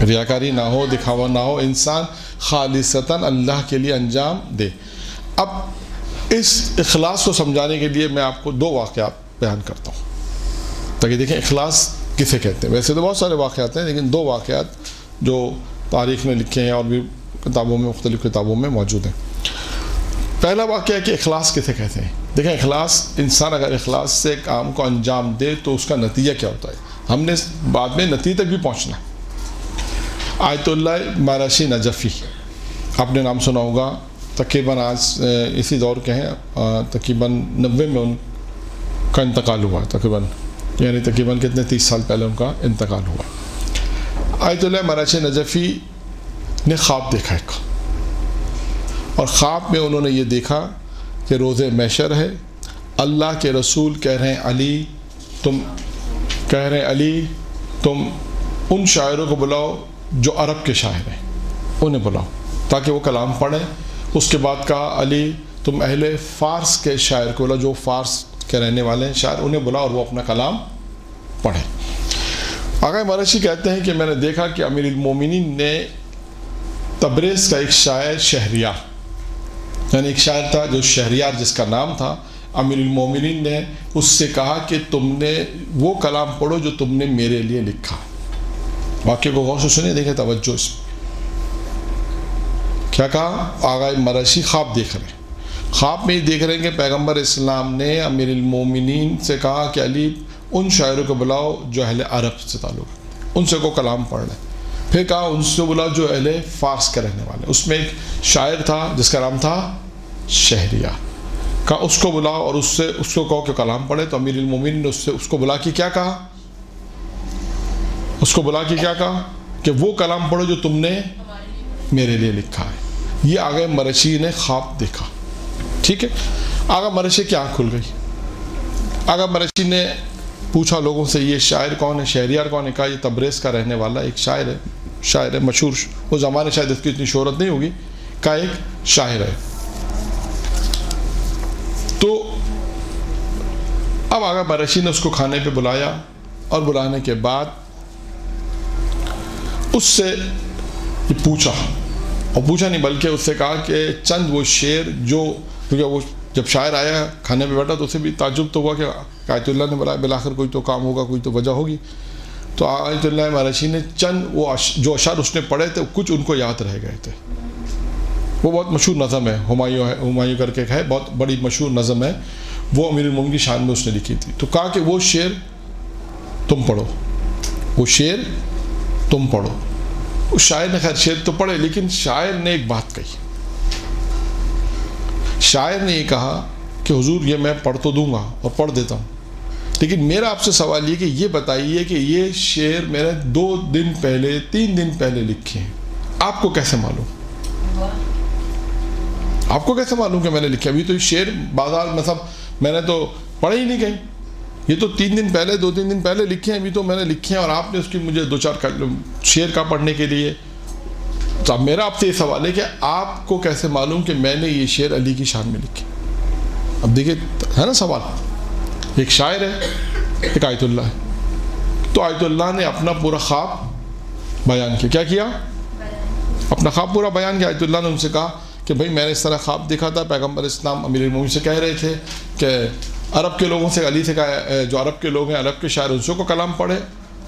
ریاکاری نہ ہو, دکھاوا نہ ہو, انسان خالصتاً اللہ کے لیے انجام دے. اب اس اخلاص کو سمجھانے کے لیے میں آپ کو 2 واقعات بیان کرتا ہوں تاکہ دیکھیں اخلاص کسے کہتے ہیں. ویسے تو بہت سارے واقعات ہیں لیکن 2 واقعات جو تاریخ نے لکھے ہیں اور بھی کتابوں میں, مختلف کتابوں میں موجود ہیں. پہلا واقعہ ہے کہ اخلاص کسے کہتے ہیں. دیکھیں اخلاص, انسان اگر اخلاص سے کام کو انجام دے تو اس کا نتیجہ کیا ہوتا ہے. ہم نے بعد میں نتیجے تک بھی پہنچنا ہے. آیت اللہ مراشی نجفی, آپ نے نام سنا ہوگا, تقریباً آج اسی دور کے ہیں, تقریباً 90 میں ان کا انتقال ہوا, تقریباً کتنے 30 سال پہلے ان کا انتقال ہوا. آیت اللہ مراشی نجفی نے خواب دیکھا ایک, اور خواب میں انہوں نے یہ دیکھا کہ روز محشر ہے, اللہ کے رسول کہہ رہے ہیں علی تم ان شاعروں کو بلاؤ جو عرب کے شاعر ہیں, انہیں بلاؤ تاکہ وہ کلام پڑھیں. اس کے بعد کہا علی تم اہل فارس کے شاعر کو بلاؤ, جو فارس کے رہنے والے ہیں شاعر, انہیں بلاؤ اور وہ اپنا کلام پڑھیں. آقا مرشی کہتے ہیں کہ میں نے دیکھا کہ امیر المومنین نے تبریز کا ایک شاعر شہریار, یعنی ایک شاعر تھا جو شہریار جس کا نام تھا, امیر المومنین نے اس سے کہا کہ تم نے وہ کلام پڑھو جو تم نے میرے لیے لکھا. واقعے کو غور سے سنیں, دیکھیں توجہ اس میں. کیا کہا آقا مرشی خواب دیکھ رہے ہیں, خواب میں یہ دیکھ رہے ہیں کہ پیغمبر اسلام نے امیر المومنین سے کہا کہ علی ان شاعروں کو بلاؤ جو اہل عرب سے تعلق ہے, ان سے کو کلام پڑھ لیں. پھر کہا ان سے بلاؤ جو اہل فارس کے رہنے والے. اس میں ایک شاعر تھا جس کا نام تھا شہریار, کہا اس کو بلاؤ اور اس کو کہو کہ کلام پڑھے. تو امیر المومنین نے اس کو بلا کے کیا کہا, کہ وہ کلام پڑھو جو تم نے میرے لیے لکھا ہے. یہ آقا مرشی نے خواب دیکھا. ٹھیک ہے, آقا مرشی کی آنکھ کھل گئی. آقا مرشی نے پوچھا لوگوں سے یہ شاعر کون ہے, شہریار کون ہے. کہا یہ تبریز کا رہنے والا ایک شاعر ہے مشہور, وہ زمانے شاید اس کی اتنی شہرت نہیں ہوگی, کہا ایک شاعر ہے. تو اب آقا مرشی نے اس کو کھانے پہ بلایا, اور بلانے کے بعد اس سے یہ پوچھا نہیں بلکہ اس سے کہا کہ چند وہ شعر جو, کیونکہ وہ جب شاعر آیا کھانے پہ بیٹھا تو اسے بھی تعجب تو ہوا کہ آیت اللہ نے بلایا, بالآخر کوئی تو کام ہوگا, کوئی تو وجہ ہوگی. تو آیت اللہ مرشی نے چند وہ جو اشعار اس نے پڑھے تھے کچھ ان کو یاد رہ گئے تھے. وہ بہت مشہور نظم ہے, ہمایوں کر کے ہے, بہت بڑی مشہور نظم ہے, وہ امیر المومنین کی شان میں اس نے لکھی تھی. تو کہا کہ وہ شعر تم پڑھو. اس شاعر نے خیر شعر تو پڑھے, لیکن شاعر نے ایک بات کہی. شاعر نے یہ کہا کہ حضور یہ میں پڑھ تو دوں گا اور پڑھ دیتا ہوں, لیکن میرا آپ سے سوال یہ کہ یہ بتائیے کہ یہ شعر میں نے 2 دن پہلے 3 دن پہلے لکھے ہیں, آپ کو کیسے معلوم کہ میں نے لکھے؟ ابھی تو یہ شعر بازار مطلب میں نے تو پڑھے ہی نہیں کہیں, یہ تو 3 دن پہلے 2-3 دن پہلے لکھے ہیں, ابھی تو میں نے لکھے ہیں, اور آپ نے اس کی مجھے 2-4 شعر کا پڑھنے کے لیے. تو اب میرا آپ سے یہ سوال ہے کہ آپ کو کیسے معلوم کہ میں نے یہ شعر علی کی شان میں لکھے؟ اب دیکھیں ہے نا سوال, ایک شاعر ہے, ایک آیت اللہ ہے. تو آیت اللہ نے اپنا پورا خواب بیان کیا. کیا کیا؟ اپنا خواب پورا بیان کیا. آیت اللہ نے ان سے کہا کہ بھائی میں نے اس طرح خواب دیکھا تھا, پیغمبر اسلام امیر المومنین سے کہہ رہے تھے کہ عرب کے لوگوں سے, علی سے کہا جو عرب کے لوگ ہیں, عرب کے شاعر, ان سے کو کلام پڑھے,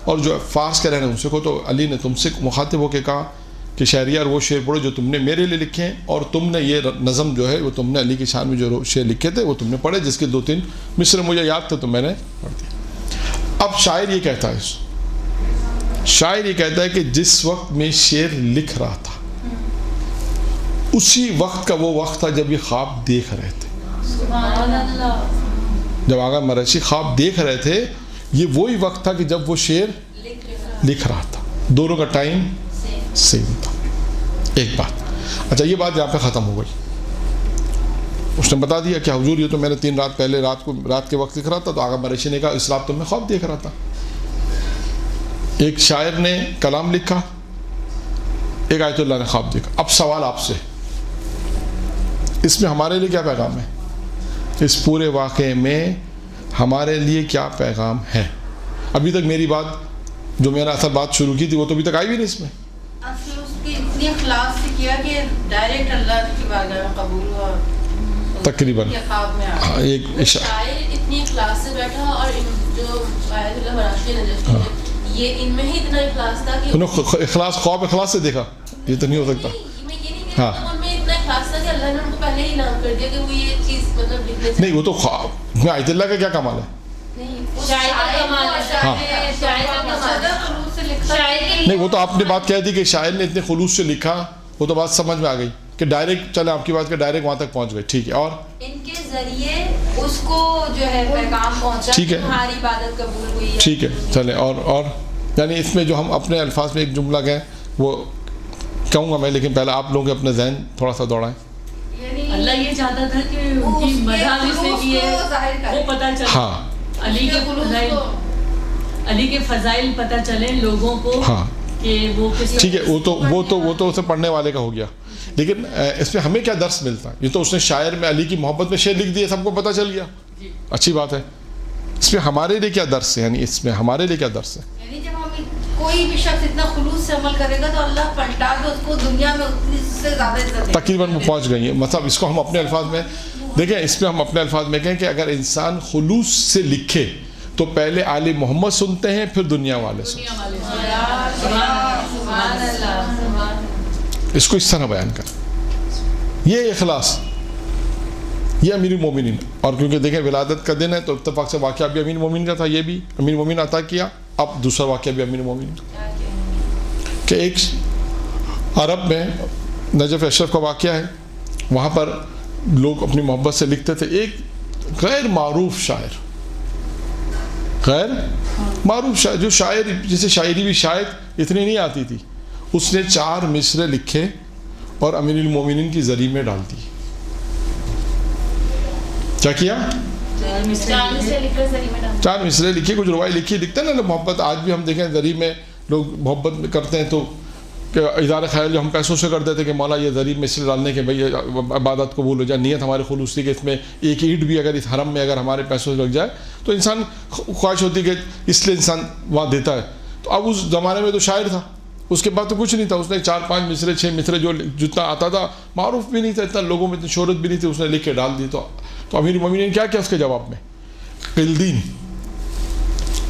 اور جو فارس کے رہنے ان سے کو. تو علی نے تم سے مخاطب ہو کے کہا کہ شہریار وہ شعر پڑھو جو تم نے میرے لیے لکھے ہیں, اور تم نے یہ نظم جو ہے وہ تم نے علی کی شان میں جو شعر لکھے تھے وہ تم نے پڑھے, جس کے 2-3 مصرے مجھے یاد تھے تو میں نے پڑھ دیا. اب شاعر یہ کہتا ہے کہ جس وقت میں شعر لکھ رہا تھا اسی وقت کا وہ وقت تھا جب یہ خواب دیکھ رہے تھے. سبحان اللہ. جب آقا مرشی خواب دیکھ رہے تھے یہ وہی وقت تھا کہ جب وہ شعر لکھ رہا تھا. دونوں کا ٹائم سیم تھا. ایک بات, اچھا یہ بات یہاں پہ ختم ہو گئی. اس نے بتا دیا کہ حضور یہ تو میں نے 3 رات پہلے رات کے وقت لکھ رہا تھا. تو آقا مرشی نے کہا اس رات تو میں خواب دیکھ رہا تھا. ایک شاعر نے کلام لکھا, ایک آیت اللہ نے خواب دیکھا. اب سوال آپ سے, اس میں ہمارے لیے کیا پیغام ہے؟ اس پورے واقعے میں ہمارے لیے کیا پیغام ہے؟ ابھی تک میری بات جو میں نے اصل بات شروع کی تھی وہ تو ابھی تک آئی بھی نہیں اس میں. اصل اس کی اتنی اخلاص سے کیا کہ ڈائریکٹ اللہ کی بارگاہ میں قبول ہوا تقریباً. ایک شاعر اتنی اخلاص سے بیٹھا اور جو آیت اللہ فراشی نجفی یہ ان میں ہی اتنا اخلاص تھا کہ انہوں اخلاص خواب اخلاص سے دیکھا. یہ تو نہیں ہو سکتا. میں یہ نہیں کہتا ان میں اتنا اخلاص تھا کہ اللہ نے ان کو پہلے ہی انعام کر دیا کہ وہ یہ چیز مطلب لکھنے سے. نہیں وہ تو خواب میں آیت اللہ کا کیا کمال ہے. نہیں وہ تو آپ نے بات کہہ دی کہ شاعر نے اتنے خلوص سے لکھا, وہ تو بات سمجھ میں آ گئی کہ ڈائریکٹ چلے آپ کی بات کہ ڈائریکٹ وہاں تک پہنچ گئے. ٹھیک ہے. اور ان کے ذریعے اس کو جو ہے پیغام پہنچا, ٹھیک ہے, ہماری عبادت قبول ہوئی ہے. ٹھیک ہے چلیں. اور یعنی اس میں جو ہم اپنے الفاظ میں ایک جملہ گئے وہ کہوں گا میں, لیکن پہلے آپ لوگوں کے اپنے ذہن تھوڑا سا دوڑائیں. اللہ یہ چاہتا تھا کہ ان کی مدح جس نے کی ہے وہ پتہ چلے. ہاں علی کے فضائل پتہ چلیں لوگوں کو. ہاں کہ وہ کس. ٹھیک ہے, وہ تو اسے پڑھنے والے کا ہو گیا. لیکن اس میں ہمیں کیا درس ملتا ہے. یہ تو اس نے شاعر میں علی کی محبت میں شعر لکھ دیے, سب کو پتہ چل گیا, اچھی بات ہے. اس میں ہمارے لیے کیا درس ہے, یعنی اس میں ہمارے لیے کیا درس ہے. یعنی جب ہم کوئی بھی شخص اتنا خلوص سے عمل کرے گا تو اللہ پلٹا کے اس کو دنیا میں اتنی سے زیادہ عزت. تقریباً وہ پہنچ گئی ہیں. مطلب اس کو ہم اپنے الفاظ میں دیکھیں, اس میں ہم اپنے الفاظ میں کہیں کہ اگر انسان خلوص سے لکھے تو پہلے آل محمد سنتے ہیں پھر دنیا والے سنتے ہیں. اس کو اس طرح بیان کر, یہ اخلاص, یہ امیر المومنین. اور کیونکہ دیکھیں ولادت کا دن ہے تو اتفاق سے واقعہ بھی امیر المومنین کا تھا, یہ بھی امیر المومنین عطا کیا. اب دوسرا واقعہ بھی امیر المومنین کہ ایک عرب میں نجف اشرف کا واقعہ ہے, وہاں پر لوگ اپنی محبت سے لکھتے تھے. ایک غیر معروف شاعر, غیر معروف شاعر, جو شاعر جسے شاعری بھی شاید اتنی نہیں آتی تھی, اس نے 4 مصرے لکھے اور امیر المومنین کی زری میں ڈال دی. کیا کیا؟ 4 مصرے لکھے. کچھ روائی لکھی لکھتے ہیں نا محبت. آج بھی ہم دیکھیں زری میں لوگ محبت کرتے ہیں تو اظہار خیال جو ہم پیسوں سے کرتے تھے کہ مولا یہ زری مصرے ڈالنے کے بھائی عبادت قبول ہو جائے, نیت ہمارے خلوص تھی کہ اس میں ایک اینٹ بھی اگر اس حرم میں اگر ہمارے پیسوں سے لگ جائے تو انسان خواہش ہوتی کہ اس لیے انسان وہاں دیتا ہے. تو اب اس زمانے میں تو شاعر تھا, اس کے بعد تو کچھ نہیں تھا. اس نے 4-5 مصرے 6 مصرے جو جتنا آتا تھا, معروف بھی نہیں تھا اتنا, لوگوں میں اتنی شہرت بھی نہیں تھی, اس نے لکھ کے ڈال دی. تو امیر المومنین کیا کیا اس کے جواب میں؟ قلدین,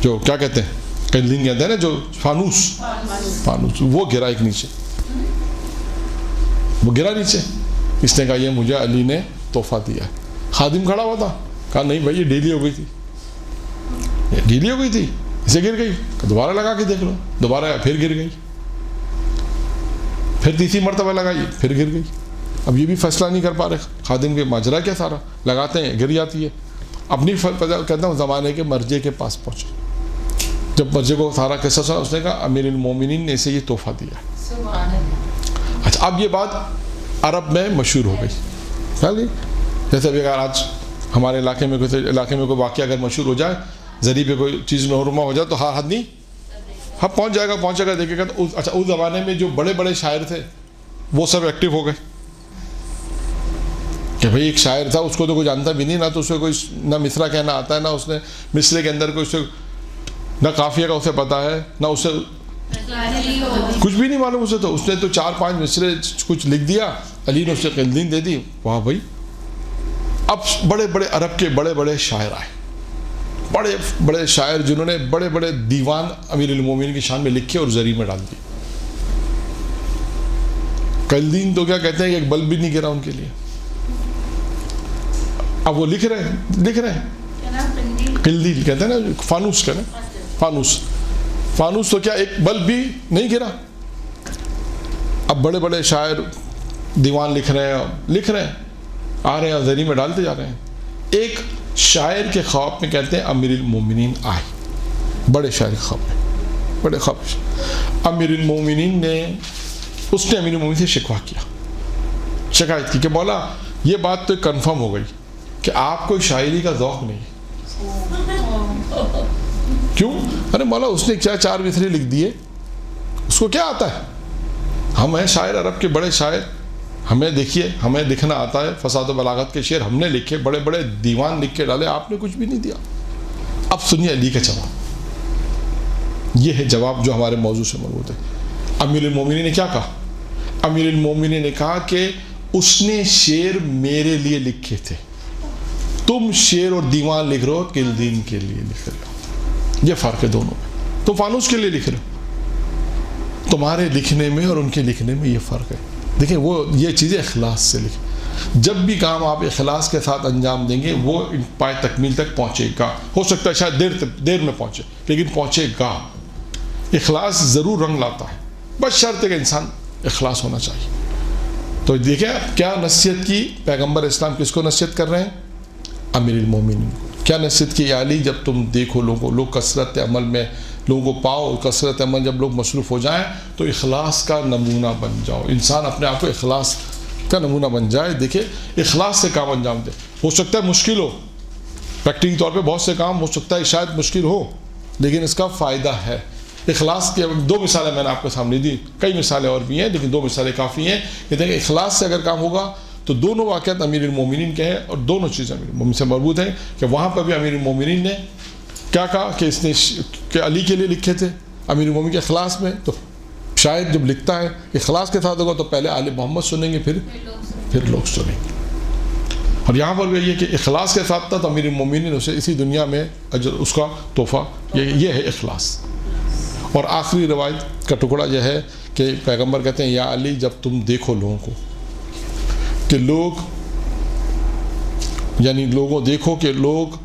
جو کیا کہتے ہیں قلدین کہتے ہیں نا, جو فانوس وہ گرا ایک نیچے, وہ گرا نیچے. اس نے کہا یہ مجھے علی نے تحفہ دیا ہے. خادم کھڑا ہوا تھا, کہا نہیں بھائی یہ ڈھیلی ہو گئی تھی, یہ ڈھیلی ہو گئی تھی, اسے گر گئی. دوبارہ لگا کے دیکھ لو, دوبارہ پھر گر گئی, پھر تیسری مرتبہ لگائی, پھر گر گئی. اب یہ بھی فیصلہ نہیں کر پا رہے خادم کے, ماجرا کیا سارا, لگاتے ہیں گر جاتی ہے. اپنی کہتا ہوں زمانے کے مرجے کے پاس پہنچے. جب مرجے کو سارا قصہ سنا, اس نے کہا امیر المومنین نے اسے یہ تحفہ دیا. اچھا, اب یہ بات عرب میں مشہور ہو گئی. جیسے ابھی اگر آج ہمارے علاقے میں کوئی واقعہ اگر مشہور ہو جائے, زری پہ کوئی چیز نورما ہو جائے تو ہر حد نہیں ہاں پہنچ جائے گا دیکھے گا. تو اچھا اس زمانے میں جو بڑے بڑے شاعر تھے وہ سب ایکٹیو ہو گئے کہ بھئی ایک شاعر تھا, اس کو تو کوئی جانتا بھی نہیں, نہ تو اسے کوئی نہ مصرع کہنا آتا ہے, نہ اس نے مصرے کے اندر کوئی نہ قافیہ کا اسے پتہ ہے, نہ اسے کچھ بھی نہیں معلوم اسے. تو اس نے تو 4-5 مصرے کچھ لکھ دیا, علی نے اسے قلدین دے دی. واہ بھائی, اب بڑے بڑے عرب کے بڑے بڑے شاعر آئے, بڑے بڑے شاعر جنہوں نے بڑے بڑے دیوان امیر المومنین کی شان میں لکھے اور زری میں ڈال دی. قلدین تو کیا کہتے ہیں کہ ایک بلب بھی نہیں گرا ان کے لیے. اب وہ لکھ رہے ہیں قلدین کہتے ہیں نا, فانوس کہتے ہیں, فانوس تو کیا ایک بلب بھی نہیں گرا. اب بڑے بڑے شاعر دیوان لکھ رہے ہیں, آ رہے ہیں زری میں ڈالتے جا رہے ہیں. ایک شاعر کے خواب میں کہتے ہیں امیر المومنین آئے, بڑے شاعر کے خواب میں, بڑے خواب. امیر المومنین نے امیر المومنین سے شکوہ کیا, شکایت کی کہ مولا یہ بات تو کنفرم ہو گئی کہ آپ کو شاعری کا ذوق نہیں. کیوں؟ ارے مولا اس نے کیا 4 مصرے لکھ دیے, اس کو کیا آتا ہے؟ ہم ہیں شاعر عرب کے بڑے شاعر, ہمیں دیکھیے ہمیں لکھنا آتا ہے, فصاحت و بلاغت کے شعر ہم نے لکھے, بڑے بڑے دیوان لکھ کے ڈالے, آپ نے کچھ بھی نہیں دیا. اب سنیے علی کا جواب. یہ ہے جواب جو ہمارے موضوع سے مربوط ہے. امیر المومنین نے کیا کہا؟ امیر المومنین نے کہا کہ اس نے شعر میرے لیے لکھے تھے، تم شعر اور دیوان لکھ رہے ہو کہ دین کے لیے لکھ رہے ہو. یہ فرق ہے دونوں میں. تم فانوس کے لیے لکھ رہے ہو، تمہارے لکھنے میں اور ان کے لکھنے میں یہ فرق ہے. دیکھیں وہ یہ چیزیں اخلاص سے لکھیں. جب بھی کام آپ اخلاص کے ساتھ انجام دیں گے وہ پائے تکمیل تک پہنچے گا. ہو سکتا ہے شاید دیر میں پہنچے، لیکن پہنچے گا. اخلاص ضرور رنگ لاتا ہے، بس شرط ہے کہ انسان اخلاص ہونا چاہیے. تو دیکھیں کیا نصیحت کی پیغمبر اسلام، کس کو نصیحت کر رہے ہیں؟ امیر المومنین. کیا نصیحت کی؟ یا علی جب تم دیکھو لوگ کثرت عمل میں، لوگوں کو پاؤ کثرت عمل، جب لوگ مصروف ہو جائیں تو اخلاص کا نمونہ بن جاؤ. انسان اپنے آپ کو اخلاص کا نمونہ بن جائے. دیکھیں اخلاص سے کام انجام دے. ہو سکتا ہے مشکل ہو، پریکٹیکل طور پہ بہت سے کام ہو سکتا ہے شاید مشکل ہو، لیکن اس کا فائدہ ہے. اخلاص کی 2 مثالیں میں نے آپ کے سامنے دی، کئی مثالیں اور بھی ہیں لیکن 2 مثالیں کافی ہیں. کہ دیکھیں اخلاص سے اگر کام ہوگا تو دونوں واقعات امیر المومنین کے ہیں اور دونوں چیزیں امیر المومنین سے مربوط ہیں. کہ وہاں پر بھی امیر المومنین نے کیا کہا کہ اس نے کہ علی کے لیے لکھے تھے امیر المومنین کے اخلاص میں. تو شاید جب لکھتا ہے اخلاص کے ساتھ ہوگا تو پہلے آل محمد سنیں گے پھر لوگ سنیں گے. اور یہاں پر بھی یہ کہ اخلاص کے ساتھ تھا تو امیر المومنین اسے اسی دنیا میں اجر اس کا تحفہ، یہ ہے اخلاص. اور آخری روایت کا ٹکڑا یہ ہے کہ پیغمبر کہتے ہیں یا علی جب تم دیکھو لوگوں کو کہ لوگ، یعنی لوگوں دیکھو کہ لوگ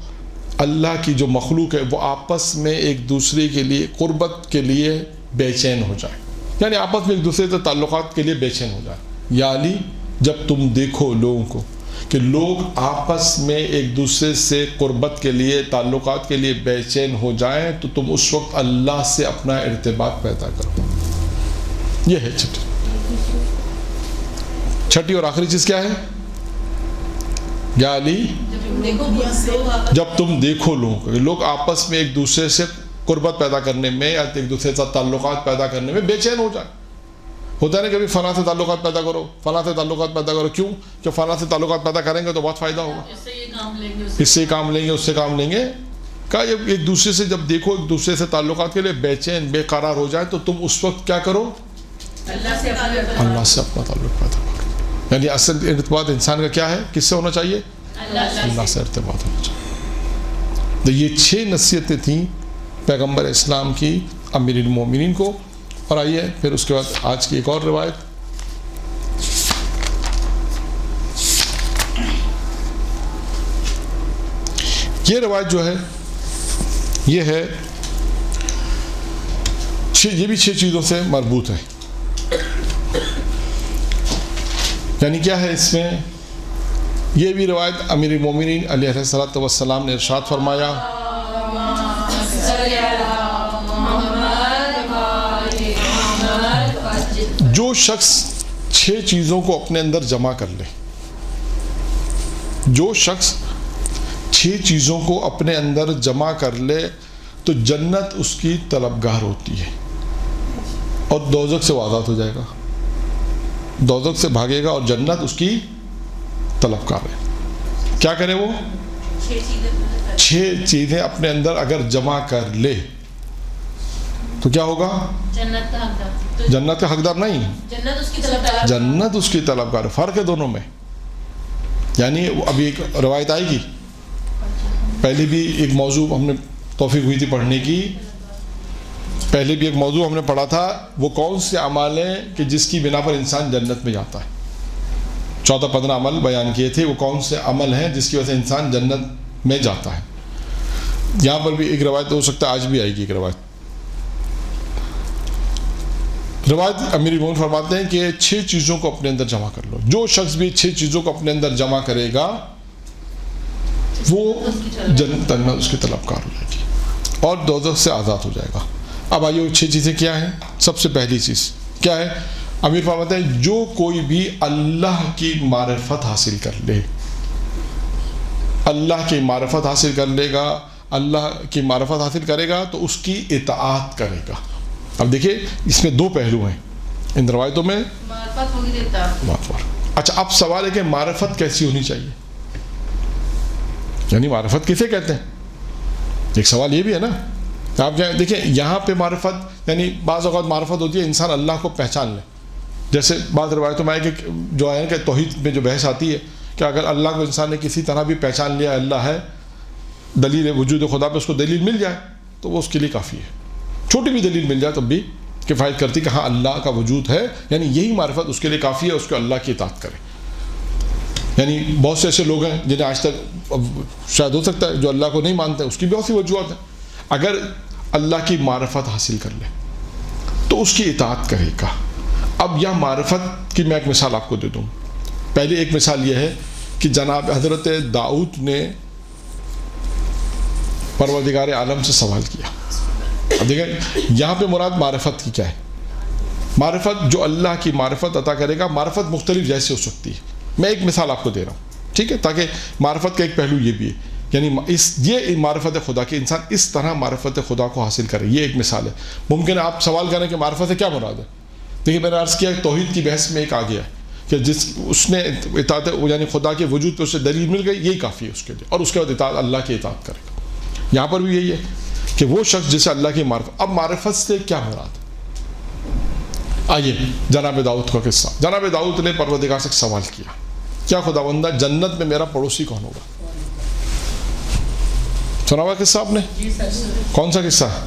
اللہ کی جو مخلوق ہے وہ آپس میں ایک دوسرے کے لیے قربت کے لیے بے چین ہو جائے، یعنی آپس میں ایک دوسرے سے تعلقات کے لیے بے چین ہو جائے. یا علی جب تم دیکھو لوگوں کو کہ لوگ آپس میں ایک دوسرے سے قربت کے لیے تعلقات کے لیے بے چین ہو جائیں تو تم اس وقت اللہ سے اپنا ارتباط پیدا کرو. یہ ہے چھٹی اور آخری چیز کیا ہے؟ یا علی جب تم دیکھو لوگوں کو، لوگ آپس میں ایک دوسرے سے قربت پیدا کرنے میں یا ایک دوسرے سے تعلقات پیدا کرنے میں بے چین ہو جائے. ہوتا ہے نا کبھی فلاں سے تعلقات پیدا کرو، فلاں سے تعلقات پیدا کرو. کیوں؟ کہ فلاں سے تعلقات پیدا کریں گے تو بہت فائدہ ہوگا، اس سے کام لیں گے، اس سے کام لیں گے. کہا جب ایک دوسرے سے جب دیکھو ایک دوسرے سے تعلقات کے لیے بے چین بے قرار ہو جائے تو تم اس وقت کیا کرو؟ اللہ سے اپنا تعلق پیدا کرو. یعنی اصل ارتباط انسان کا کیا ہے؟ کس سے ہونا چاہیے؟ اللہ سے ارتباط ہونا چاہیے. تو یہ 6 نصیحتیں تھیں پیغمبر اسلام کی امیر المومنین کو. اور آئیے پھر اس کے بعد آج کی ایک اور روایت. یہ روایت جو ہے یہ ہے یہ بھی 6 چیزوں سے مربوط ہے. یعنی کیا ہے اس میں؟ یہ بھی روایت امیر المومنین علیہ الصلوۃ والسلام نے ارشاد فرمایا جو شخص 6 چیزوں کو اپنے اندر جمع کر لے، جو شخص 6 چیزوں کو اپنے اندر جمع کر لے تو جنت اس کی طلبگار ہوتی ہے اور دوزخ سے وہ آزاد ہو جائے گا، دوزخ سے بھاگے گا اور جنت اس کی طلبگار ہے. کیا کرے وہ؟ 6 چیزیں اپنے اندر اگر جمع کر لے تو کیا ہوگا؟ جنت کا حقدار نہیں، جنت اس کی طلبگار. فرق ہے دونوں میں. یعنی ابھی ایک روایت آئے گی، پہلے بھی ایک موضوع ہم نے توفیق ہوئی تھی پڑھنے کی، پہلے بھی ایک موضوع ہم نے پڑھا تھا وہ کون سے اعمال ہیں کہ جس کی بنا پر انسان جنت میں جاتا ہے. 14-15 عمل بیان کیے تھے، وہ کون سے عمل ہیں جس کی وجہ سے انسان جنت میں جاتا ہے. یہاں پر بھی ایک روایت ہو سکتا ہے آج بھی آئے گی ایک روایت امیر المومنین فرماتے ہیں کہ 6 چیزوں کو اپنے اندر جمع کر لو. جو شخص بھی 6 چیزوں کو اپنے اندر جمع کرے گا وہ جنت اس کی طلبگار ہو جائے گی اور دوزخ سے آزاد ہو جائے گا. اب آئیے 6 چیزیں کیا ہیں؟ سب سے پہلی چیز کیا ہے؟ امیر فرماتے ہیں جو کوئی بھی اللہ کی معرفت حاصل کر لے، اللہ کی معرفت حاصل کر لے گا، اللہ کی معرفت حاصل کرے گا تو اس کی اطاعت کرے گا. اب دیکھیں اس میں 2 پہلو ہیں ان روایتوں میں. معرفت ہوگی اطاعت. اچھا اب سوال ہے کہ معرفت کیسی ہونی چاہیے؟ یعنی معرفت کسے کہتے ہیں؟ ایک سوال یہ بھی ہے نا آپ کیا دیکھیں یہاں پہ معرفت یعنی بعض اوقات معرفت ہوتی ہے انسان اللہ کو پہچان لے. جیسے بعض روایتوں میں ہے کہ جو ہے کہ توحید میں جو بحث آتی ہے کہ اگر اللہ کو انسان نے کسی طرح بھی پہچان لیا اللہ ہے, دلیل وجود خدا پہ اس کو دلیل مل جائے تو وہ اس کے لیے کافی ہے. چھوٹی بھی دلیل مل جائے تب بھی کفایت کرتی کہ ہاں اللہ کا وجود ہے, یعنی یہی معرفت اس کے لیے کافی ہے, اس کو اللہ کی اطاعت کرے. یعنی بہت سے ایسے لوگ ہیں جنہیں آج تک شاید ہو سکتا ہے جو اللہ کو نہیں مانتے, اس کی بہت سی وجوہات ہیں. اگر اللہ کی معرفت حاصل کر لے تو اس کی اطاعت کرے گا. اب یہ معرفت کی میں ایک مثال آپ کو دے دوں. پہلی ایک مثال یہ ہے کہ جناب حضرت داؤد نے پروردگار عالم سے سوال کیا. اب دیکھیں یہاں پہ مراد معرفت کی کیا ہے. معرفت جو اللہ کی معرفت عطا کرے گا, معرفت مختلف جیسے ہو سکتی ہے. میں ایک مثال آپ کو دے رہا ہوں, ٹھیک ہے, تاکہ معرفت کا ایک پہلو یہ بھی ہے, یعنی یہ معرفت خدا کہ انسان اس طرح معرفت خدا کو حاصل کرے. یہ ایک مثال ہے. ممکن ہے آپ سوال کریں کہ معرفت سے کیا مراد ہے. دیکھیے میں نے عرض کیا توحید کی بحث میں ایک آ گیا ہے کہ اس نے اطاعت یعنی خدا کے وجود پہ اسے دلیل مل گئی, یہی کافی ہے اس کے لیے, اور اس کے بعد اطاعت اللہ کی اطاعت کرے گا. یہاں پر بھی یہی ہے کہ وہ شخص جسے اللہ کی معرفت. اب معرفت سے کیا مراد ہے؟ آئیے جناب داؤد کا قصہ. جناب داؤد نے پروردگار سے سوال کیا, کیا خداوندہ جنت میں میرا پڑوسی کون ہوگا؟ سنا ہوا قصہ آپ نے؟ کون سا قصہ ہے؟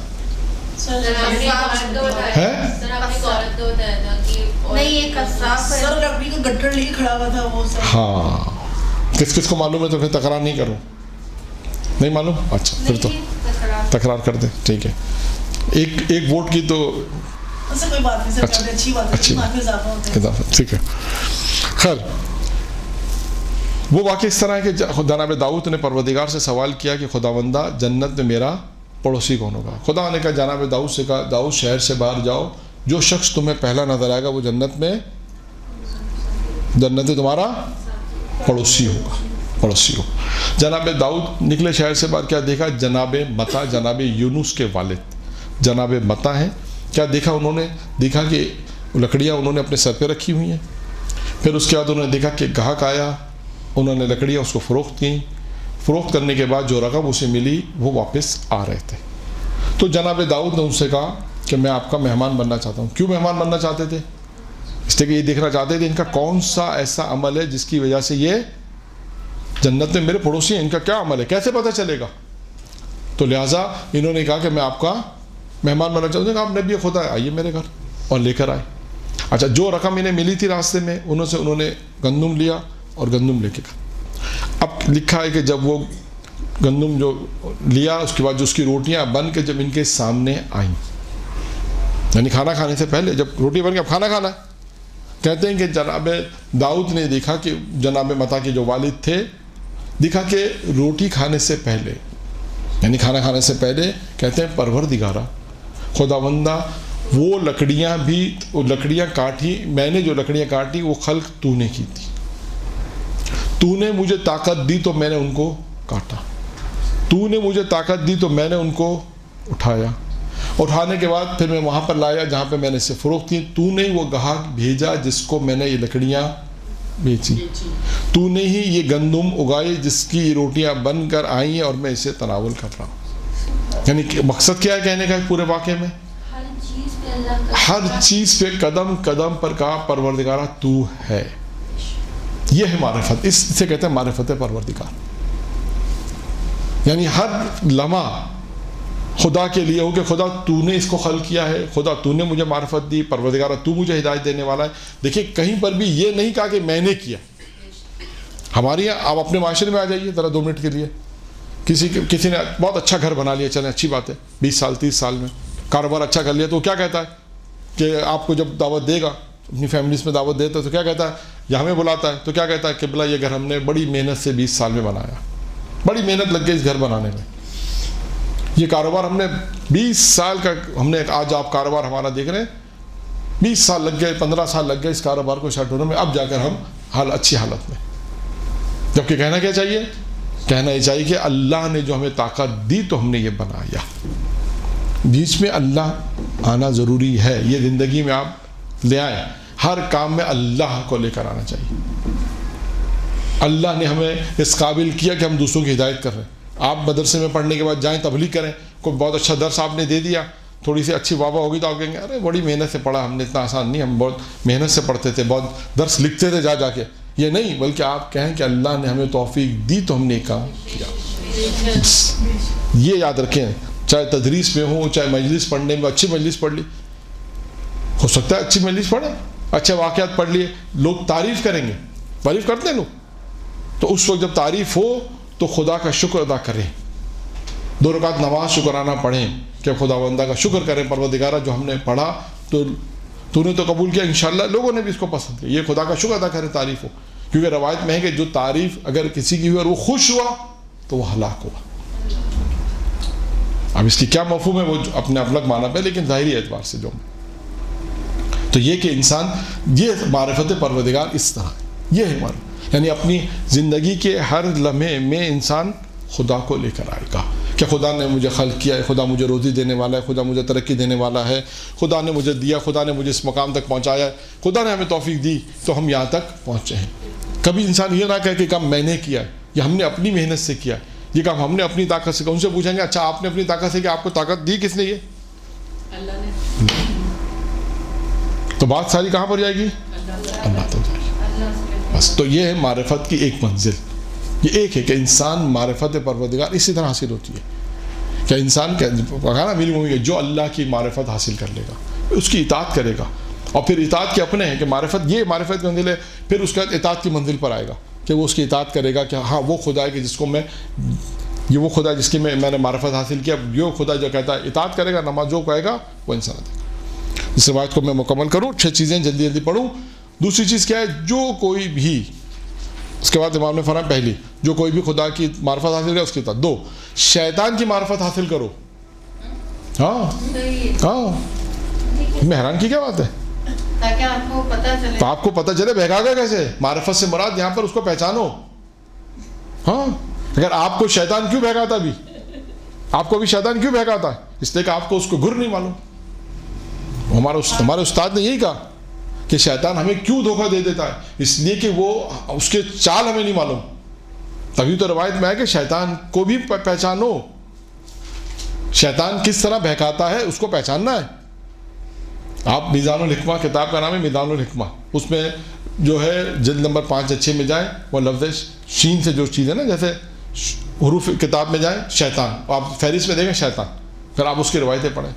ہاں, کس کو معلوم ہے تو پھر تکرار نہیں کروں. نہیں معلوم؟ اچھا پھر تو تکرار کر دیں, ٹھیک ہے. ایک ووٹ کی تو کوئی بات نہیں, اچھی بات ہے, ٹھیک ہے. خیر وہ واقعہ اس طرح ہے کہ جناب داؤد نے پروردگار سے سوال کیا کہ خداوندہ جنت میں میرا پڑوسی کون ہوگا؟ خدا نے کہا جناب داؤد سے کہا داؤد شہر سے باہر جاؤ, جو شخص تمہیں پہلا نظر آئے گا وہ جنت میں تمہارا پڑوسی ہوگا, پڑوسی ہو. جناب داؤد نکلے شہر سے باہر, کیا دیکھا؟ جناب متا, جناب یونس کے والد جناب متا ہیں. کیا دیکھا انہوں نے؟ دیکھا کہ لکڑیاں انہوں نے اپنے سر پہ رکھی ہوئی ہیں. پھر اس کے بعد انہوں نے دیکھا کہ گاہک آیا, انہوں نے لکڑیاں اس کو فروخت کیں. فروخت کرنے کے بعد جو رقم اسے ملی وہ واپس آ رہے تھے. تو جناب داؤد نے ان سے کہا کہ میں آپ کا مہمان بننا چاہتا ہوں. کیوں مہمان بننا چاہتے تھے؟ اس لیے کہ یہ دیکھنا چاہتے تھے ان کا کون سا ایسا عمل ہے جس کی وجہ سے یہ جنت میں میرے پڑوسی ہیں, ان کا کیا عمل ہے, کیسے پتہ چلے گا. تو لہٰذا انہوں نے کہا کہ میں آپ کا مہمان بننا چاہتا ہوں. آپ نبی خدا آئیے میرے گھر, اور لے کر آئے. اچھا جو رقم انہیں ملی تھی راستے میں انہوں نے گندم لیا اور گندم لے کے گئے. اب لکھا ہے کہ جب وہ گندم جو لیا اس کے بعد جو اس کی روٹیاں بن کے جب ان کے سامنے آئیں, یعنی کھانا کھانے سے پہلے جب روٹی بن کے اب کھانا کھانا ہے, کہتے ہیں کہ جناب داؤد نے دیکھا کہ جناب متا کے جو والد تھے, دیکھا کہ روٹی کھانے سے پہلے یعنی کھانا کھانے سے پہلے کہتے ہیں پروردگارا خداوندہ وہ لکڑیاں کاٹی, میں نے جو لکڑیاں کاٹی وہ خلق تو نے کی تھی. تو نے مجھے طاقت دی تو میں نے ان کو کاٹا, تو نے مجھے طاقت دی تو میں نے ان کو اٹھایا, اٹھانے کے بعد پھر میں وہاں پر لایا جہاں پہ میں نے اسے فروخت کی. تو نے وہ گاہک بھیجا جس کو میں نے یہ لکڑیاں بیچی, تو نے ہی یہ گندم اگائی جس کی روٹیاں بن کر آئیں اور میں اسے تناول کر رہا ہوں. یعنی مقصد کیا ہے کہنے کا پورے واقعے میں؟ ہر چیز پہ قدم قدم پر کہا پروردگارہ تو ہے. یہ ہے معرفت, اس سے کہتے ہیں معرفت پروردگار. یعنی ہر لمحہ خدا کے لیے ہو کہ خدا تو نے اس کو خلق کیا ہے, خدا تو نے مجھے معرفت دی, پروردگارہ تو مجھے ہدایت دینے والا ہے. دیکھیں کہیں پر بھی یہ نہیں کہا کہ میں نے کیا. ہمارے یہاں آپ اپنے معاشرے میں آ جائیے ذرا 2 منٹ کے لیے, کسی نے بہت اچھا گھر بنا لیا, چلیں اچھی بات ہے, 20 سال 30 سال میں کاروبار اچھا کر لیا, تو وہ کیا کہتا ہے کہ آپ کو جب دعوت دے گا اپنی فیملیز میں دعوت دیتا ہے تو کیا کہتا ہے, یا ہمیں بلاتا ہے تو کیا کہتا ہے کہ بلا یہ گھر ہم نے بڑی محنت سے 20 سال میں بنایا, بڑی محنت لگ گئی اس گھر بنانے میں, یہ کاروبار ہم نے 20 سال کا ہم نے, آج آپ کاروبار ہمارا دیکھ رہے ہیں 20 سال لگ گئے, 15 سال لگ گئے اس کاروبار کو سیٹ ہونے میں, اب جا کر ہم اچھی حالت میں. جبکہ کہنا کیا چاہیے؟ کہنا یہ چاہیے کہ اللہ نے جو ہمیں طاقت دی تو ہم نے یہ بنایا. بیچ میں اللہ آنا ضروری ہے, یہ زندگی میں آپ لے آئیں, ہر کام میں اللہ کو لے کر آنا چاہیے. اللہ نے ہمیں اس قابل کیا کہ ہم دوسروں کی ہدایت کر رہے ہیں. آپ مدرسے میں پڑھنے کے بعد جائیں تبلیغ کریں, کوئی بہت اچھا درس آپ نے دے دیا, تھوڑی سی اچھی واہ ہوگی تو آپ کہیں گے ارے بڑی محنت سے پڑھا ہم نے, اتنا آسان نہیں, ہم بہت محنت سے پڑھتے تھے, بہت درس لکھتے تھے جا کے. یہ نہیں, بلکہ آپ کہیں کہ اللہ نے ہمیں توفیق دی تو ہم نے کام کیا. یہ یاد رکھیں, چاہے تدریس میں ہو, چاہے مجلس پڑھنے میں, اچھی مجلس پڑھ لی, ہو سکتا ہے اچھی مجلس پڑھیں, اچھے واقعات پڑھ لیے, لوگ تعریف کریں گے, تعریف کرتے ہیں لوگ, تو اس وقت جب تعریف ہو تو خدا کا شکر ادا کریں, 2 رکعت نماز شکرانہ پڑھیں کہ خدا بندہ کا شکر کریں, پروردگارہ جو ہم نے پڑھا تو نے تو قبول کیا, انشاءاللہ لوگوں نے بھی اس کو پسند کیا, یہ خدا کا شکر ادا کریں, تعریف ہو. کیونکہ روایت میں ہے کہ جو تعریف اگر کسی کی ہوئی اور وہ خوش ہوا تو وہ ہلاک ہوا. اب اس کی کیا مفہوم ہے وہ اپنے الگ معنی پہ, لیکن ظاہری اعتبار سے جو تو یہ کہ انسان, یہ معرفت پروردگار اس طرح ہے, یہ ہے یعنی اپنی زندگی کے ہر لمحے میں انسان خدا کو لے کر آئے گا کہ خدا نے مجھے خلق کیا ہے, خدا مجھے روزی دینے والا ہے, خدا مجھے ترقی دینے والا ہے, خدا نے مجھے دیا, خدا نے مجھے اس مقام تک پہنچایا ہے, خدا نے ہمیں توفیق دی تو ہم یہاں تک پہنچے ہیں. کبھی انسان یہ نہ کہے کہ کام میں نے کیا ہے یا ہم نے اپنی محنت سے کیا ہے, یہ کام ہم نے اپنی طاقت سے کیا. ان سے پوچھیں گے اچھا آپ نے اپنی طاقت سے کیا, آپ کو طاقت دی کس نے, یہ اللہ نے, تو بات ساری کہاں پر جائے گی, اللہ تو جائے گی بس. تو یہ ہے معرفت کی ایک منزل, یہ ایک ہے کہ انسان معرفت پروردگار اسی طرح حاصل ہوتی ہے کہ انسان کہا نا جو اللہ کی معرفت حاصل کر لے گا اس کی اطاعت کرے گا, اور پھر اطاعت کے اپنے ہیں کہ معرفت, یہ معرفت کی منزل ہے, پھر اس کے بعد اطاعت کی منزل پر آئے گا کہ وہ اس کی اطاعت کرے گا کہ ہاں وہ خدا ہے کہ جس کو میں, یہ وہ خدا جس کی میں نے معرفت حاصل کیا, جو خدا جو کہتا ہے اطاعت کرے گا, نماز جو کہے گا وہ انسان دے گا. اس روایت کو میں مکمل کروں, 6 چیزیں جلدی جلدی پڑھوں. دوسری چیز کیا ہے, جو کوئی بھی, اس کے بعد امام نے فرمایا پہلی, جو کوئی بھی خدا کی معرفت حاصل کرے اس کی اطاعت. 2, شیطان کی معرفت حاصل کرو. ہاں میں حیران کی کیا بات ہے, تاکہ آپ کو پتہ چلے, تو آپ کو پتہ چلے بہکا گا کیسے. معرفت سے مراد یہاں پر اس کو پہچانو. ہاں اگر آپ کو شیطان کیوں بہکاتا, بھی آپ کو بھی شیطان کیوں بہکاتا ہے, اس لیے کہ آپ کو اس کو گر نہیں معلوم. ہمارے استاد نے یہی کہا کہ شیطان ہمیں کیوں دھوکہ دے دیتا ہے, اس لیے کہ وہ اس کے چال ہمیں نہیں معلوم. تبھی تو روایت میں ہے کہ شیطان کو بھی پہچانو, شیطان کس طرح بہکاتا ہے اس کو پہچاننا ہے. آپ میزان الحکمہ, کتاب کا نام ہے میزان الحکمہ, اس میں جو ہے جلد نمبر 5 یا 6 میں جائیں, وہ لفظ شین سے جو چیز ہے نا, جیسے حروف کتاب میں جائیں شیطان, آپ فہرست میں دیکھیں شیطان, پھر آپ اس کی روایتیں پڑھیں,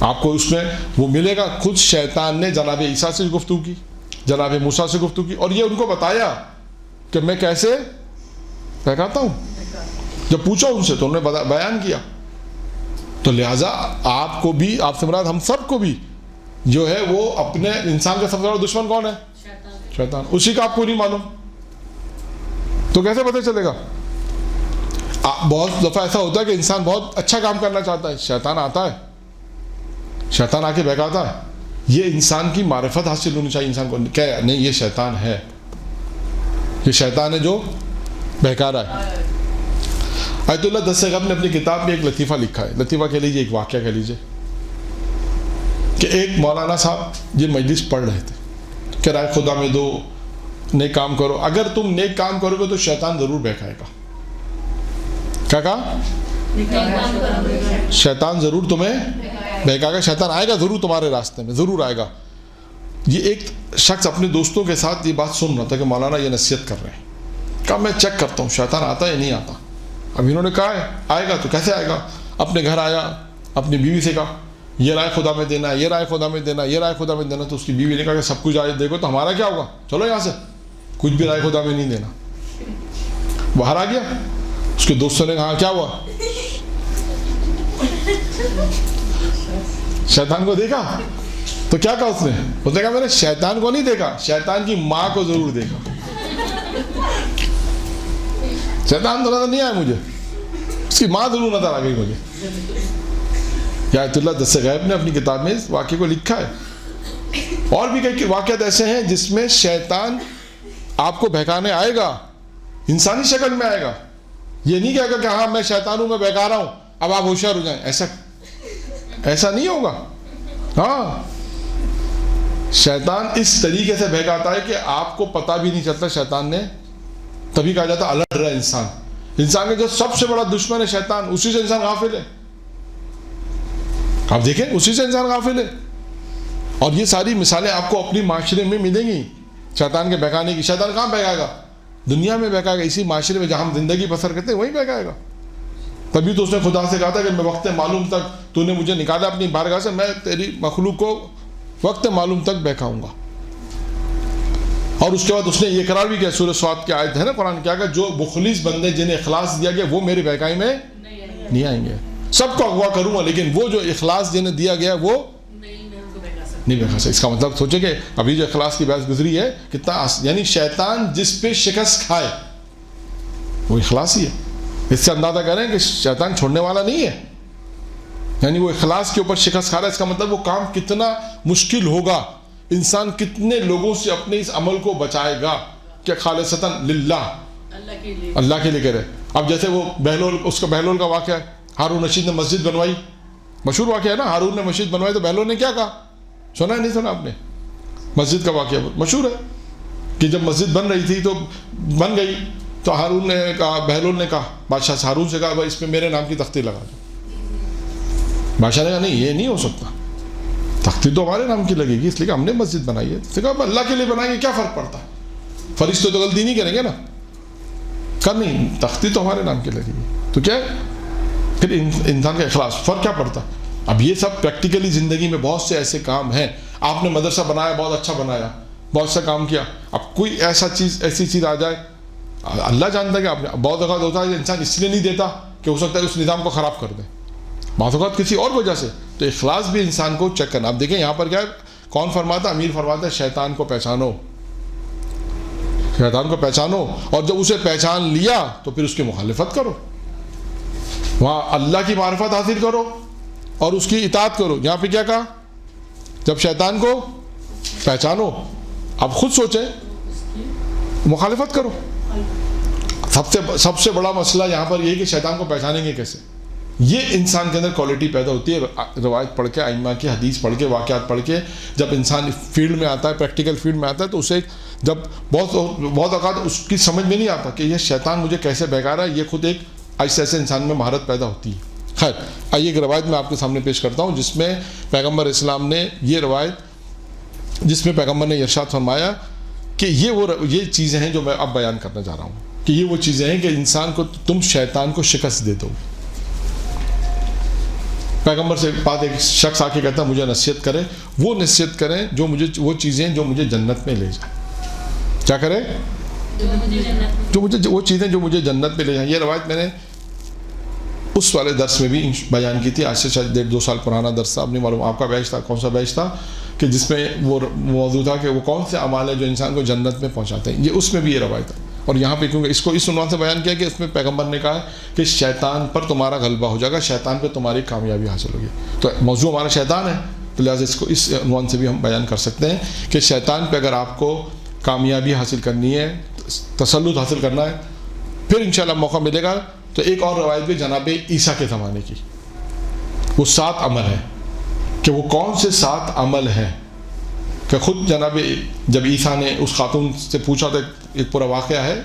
آپ کو اس میں وہ ملے گا. خود شیطان نے جناب عیسیٰ سے گفتگو کی, جناب موسیٰ سے گفتگو کی, اور یہ ان کو بتایا کہ میں کیسے بہکاتا ہوں. جب پوچھا ان سے تو انہوں نے بیان کیا. تو لہٰذا آپ کو بھی, آپ سے مراد ہم سب کو بھی جو ہے وہ اپنے انسان کا سب سے بڑا دشمن کون ہے, شیطان. اسی کا آپ کو نہیں معلوم تو کیسے پتہ چلے گا. بہت دفعہ ایسا ہوتا ہے کہ انسان بہت اچھا کام کرنا چاہتا ہے, شیطان آتا ہے, شیطان آ کے بہکاتا ہے. یہ انسان کی معرفت حاصل ہونی چاہیے انسان کو, کہ نہیں یہ شیطان ہے, یہ شیطان ہے جو بہکا رہا ہے. آیت اللہ دستگب نے اپنی کتاب میں ایک لطیفہ لکھا ہے. لطیفہ کہہ لیجیے, ایک واقعہ کہہ لیجیے کہ ایک مولانا صاحب یہ مجلس پڑھ رہے تھے کہ رائے خدا میں دو, نیک کام کرو, اگر تم نیک کام کرو گے تو شیطان ضرور بہکائے گا. کیا کہا, شیطان ضرور تمہیں بہکائے گا, شیطان آئے گا ضرور تمہارے راستے میں, ضرور آئے گا. یہ ایک شخص اپنے دوستوں کے ساتھ یہ بات سن رہا تھا کہ مولانا یہ نصیحت کر رہے ہیں. کہا میں چیک کرتا ہوں شیطان آتا ہے یا نہیں آتا. اب انہوں نے کہا ہے آئے گا, تو کیسے آئے گا. اپنے گھر آیا, اپنی بیوی سے کہا یہ رائے خدا میں دینا, یہ رائے خدا میں دینا, یہ رائے خدا میں دینا. تو اس کی بیوی نے کہا کہ سب کچھ آئے دیکھو تو ہمارا کیا ہوگا, چلو یہاں سے, کچھ بھی رائے خدا میں نہیں دینا. باہر آ گیا. اس کے دوستوں نے کہا کیا ہوا, شیطان کو دیکھا. تو کیا کہا اس نے کہا میں نے شیطان کو نہیں دیکھا, شیطان کی ماں کو ضرور دیکھا. شیطان تو نظر نہیں آیا مجھے, اس کی ماں ضرور نظر آ گئی مجھے. آیت اللہ دستگب نے اپنی کتاب میں اس واقعے کو لکھا ہے. اور بھی کئی واقعات ایسے ہیں جس میں شیطان آپ کو بہکانے آئے گا, انسانی شکل میں آئے گا. یہ نہیں کہے گا کہ ہاں میں شیطان ہوں, میں بہکا رہا ہوں, اب آپ ہوشیار ہو جائیں. ایسا نہیں ہوگا. ہاں شیطان اس طریقے سے بہکاتا ہے کہ آپ کو پتہ بھی نہیں چلتا شیطان نے. تبھی کہا جاتا الرٹ رہا انسان. انسان کا جو سب سے بڑا دشمن ہے شیطان, اسی سے انسان غافل ہے. آپ دیکھیں اسی سے انسان غافل ہے. اور یہ ساری مثالیں آپ کو اپنی معاشرے میں ملیں گی شیطان کے بہکانے کی. شیطان کہاں بہکائے گا؟ دنیا میں بہکائے گا. اسی معاشرے میں جہاں ہم زندگی بسر کرتے ہیں وہیں بہکائے گا. تبھی تو اس نے خدا سے کہا تھا کہ میں وقت معلوم تک تو نے مجھے نکالا اپنی بارگاہ سے, میں تیری مخلوق کو وقت معلوم تک بہکاؤں گا. اور اس کے بعد اس نے یہ قرار بھی کیا, سورہ صاد کی آیت ہے نا قرآن کیا کہ جو مخلص بندے جنہیں اخلاص دیا گیا وہ میری بہکائی میں نہیں آئیں گے. سب کو اغوا کروں گا لیکن وہ جو اخلاص جنہیں دیا گیا وہ نہیں بہکا سکتا. اس کا مطلب سوچے کہ ابھی جو اخلاص کی بحث گزری ہے کتنا یعنی شیطان جس پہ شکست کھائے وہ اخلاص ہی ہے. اس سے اندازہ کریں کہ شیطان چھوڑنے والا نہیں ہے. یعنی وہ اخلاص کے اوپر شکست کھا رہا ہے. اس کا مطلب وہ کام کتنا مشکل ہوگا, انسان کتنے لوگوں سے اپنے اس عمل کو بچائے گا کہ خالصتاً للہ اللہ کے لیے کرے. اب جیسے وہ بہلول, اس کا بہلول کا واقعہ ہے, ہارون رشید نے مسجد بنوائی, مشہور واقعہ ہے نا, ہارون نے مسجد بنوائی تو بہلول نے کیا کہا, سنا ہے نہیں سنا آپ نے؟ مسجد کا واقعہ مشہور ہے کہ جب مسجد بن رہی تھی تو بن گئی تو ہارون نے کہا, بہلول نے کہا بادشاہ سے, ہارون سے کہا بھائی اس پہ میرے نام کی تختی لگا دو. بادشاہ نے کہا نہیں یہ نہیں ہو سکتا, تختی تو ہمارے نام کی لگے گی اس لیے کہ ہم نے مسجد بنائی ہے. اس نے کہا اللہ کے لیے بنائیں گے کیا فرق پڑتا ہے, فرشتے تو غلطی نہیں کریں گے نا. کہا نہیں تختی تو ہمارے نام کی لگے گی. تو کیا ہے پھر انسان کا اخلاص, فرق کیا پڑتا. اب یہ سب پریکٹیکلی زندگی میں بہت سے ایسے کام ہیں. آپ نے مدرسہ بنایا, بہت اچھا بنایا, بہت سا کام کیا, اب کوئی ایسی چیز آ جائے, اللہ جانتا ہے کہ آپ نے, بہت اوقات ہوتا ہے انسان اس لیے نہیں دیتا کہ ہو سکتا ہے اس نظام کو خراب کر دے, بعض اوقات کسی اور وجہ سے. تو اخلاص بھی انسان کو چیک کرنا. اب دیکھیں یہاں پر کیا ہے, کون فرماتا, امیر فرماتا ہے شیطان کو پہچانو, شیطان کو پہچانو, اور جب اسے پہچان لیا تو پھر اس کی مخالفت کرو, وہاں اللہ کی معرفت حاصل کرو اور اس کی اطاعت کرو. یہاں پہ کیا کہا, جب شیطان کو پہچانو, اب خود سوچیں, مخالفت کرو. سب سے بڑا مسئلہ یہاں پر یہ کہ شیطان کو پہچانیں گے کیسے. یہ انسان کے اندر کوالٹی پیدا ہوتی ہے روایت پڑھ کے, ائمہ کی حدیث پڑھ کے, واقعات پڑھ کے. جب انسان فیلڈ میں آتا ہے, پریکٹیکل فیلڈ میں آتا ہے, تو اسے جب بہت اوقات اس کی سمجھ میں نہیں آتا کہ یہ شیطان مجھے کیسے بہکا رہا ہے, یہ خود ایک ایسے ایسے انسان میں مہارت پیدا ہوتی ہے. خیر آئیے ایک روایت میں آپ کے سامنے پیش کرتا ہوں جس میں پیغمبر اسلام نے یہ روایت, جس میں پیغمبر نے ارشاد فرمایا کہ یہ چیزیں ہیں جو میں اب بیان کرنا چاہ رہا ہوں, کہ یہ وہ چیزیں ہیں کہ انسان کو, تم شیطان کو شکست دے دو. پیغمبر سے بات ایک شخص آ کے کہتا ہے مجھے نصیحت کرے, وہ نصیحت کریں جو مجھے, وہ چیزیں جو مجھے جنت میں لے جائیں. کیا کرے, وہ چیزیں جو مجھے جنت میں لے جائیں. یہ روایت میں نے اس والے درس میں بھی بیان کی تھی, آج سے شاید 1.5-2 سال پرانا درس تھا, اب نہیں معلوم آپ کا بیچ تھا, کون سا بیچ تھا, کہ جس میں وہ موضوع تھا کہ وہ کون سے اعمال ہیں جو انسان کو جنت میں پہنچاتے ہیں. یہ اس میں بھی یہ روایت ہے. اور یہاں پہ کیونکہ اس کو اس عنوان سے بیان کیا کہ اس میں پیغمبر نے کہا کہ شیطان پر تمہارا غلبہ ہو جائے گا, شیطان پہ تمہاری کامیابی حاصل ہوگی. تو موضوع ہمارا شیطان ہے, تو لہٰذا اس کو اس عنوان سے بھی ہم بیان کر سکتے ہیں کہ شیطان پہ اگر آپ کو کامیابی حاصل کرنی ہے, تسلط حاصل کرنا ہے, پھر انشاءاللہ موقع ملے گا. تو ایک اور روایت بھی جناب عیسیٰ کے زمانے کی, وہ 7 عمل ہیں, کہ وہ کون سے 7 عمل ہیں, کہ خود جناب جب عیسیٰ نے اس خاتون سے پوچھا تو ایک پورا واقعہ ہے,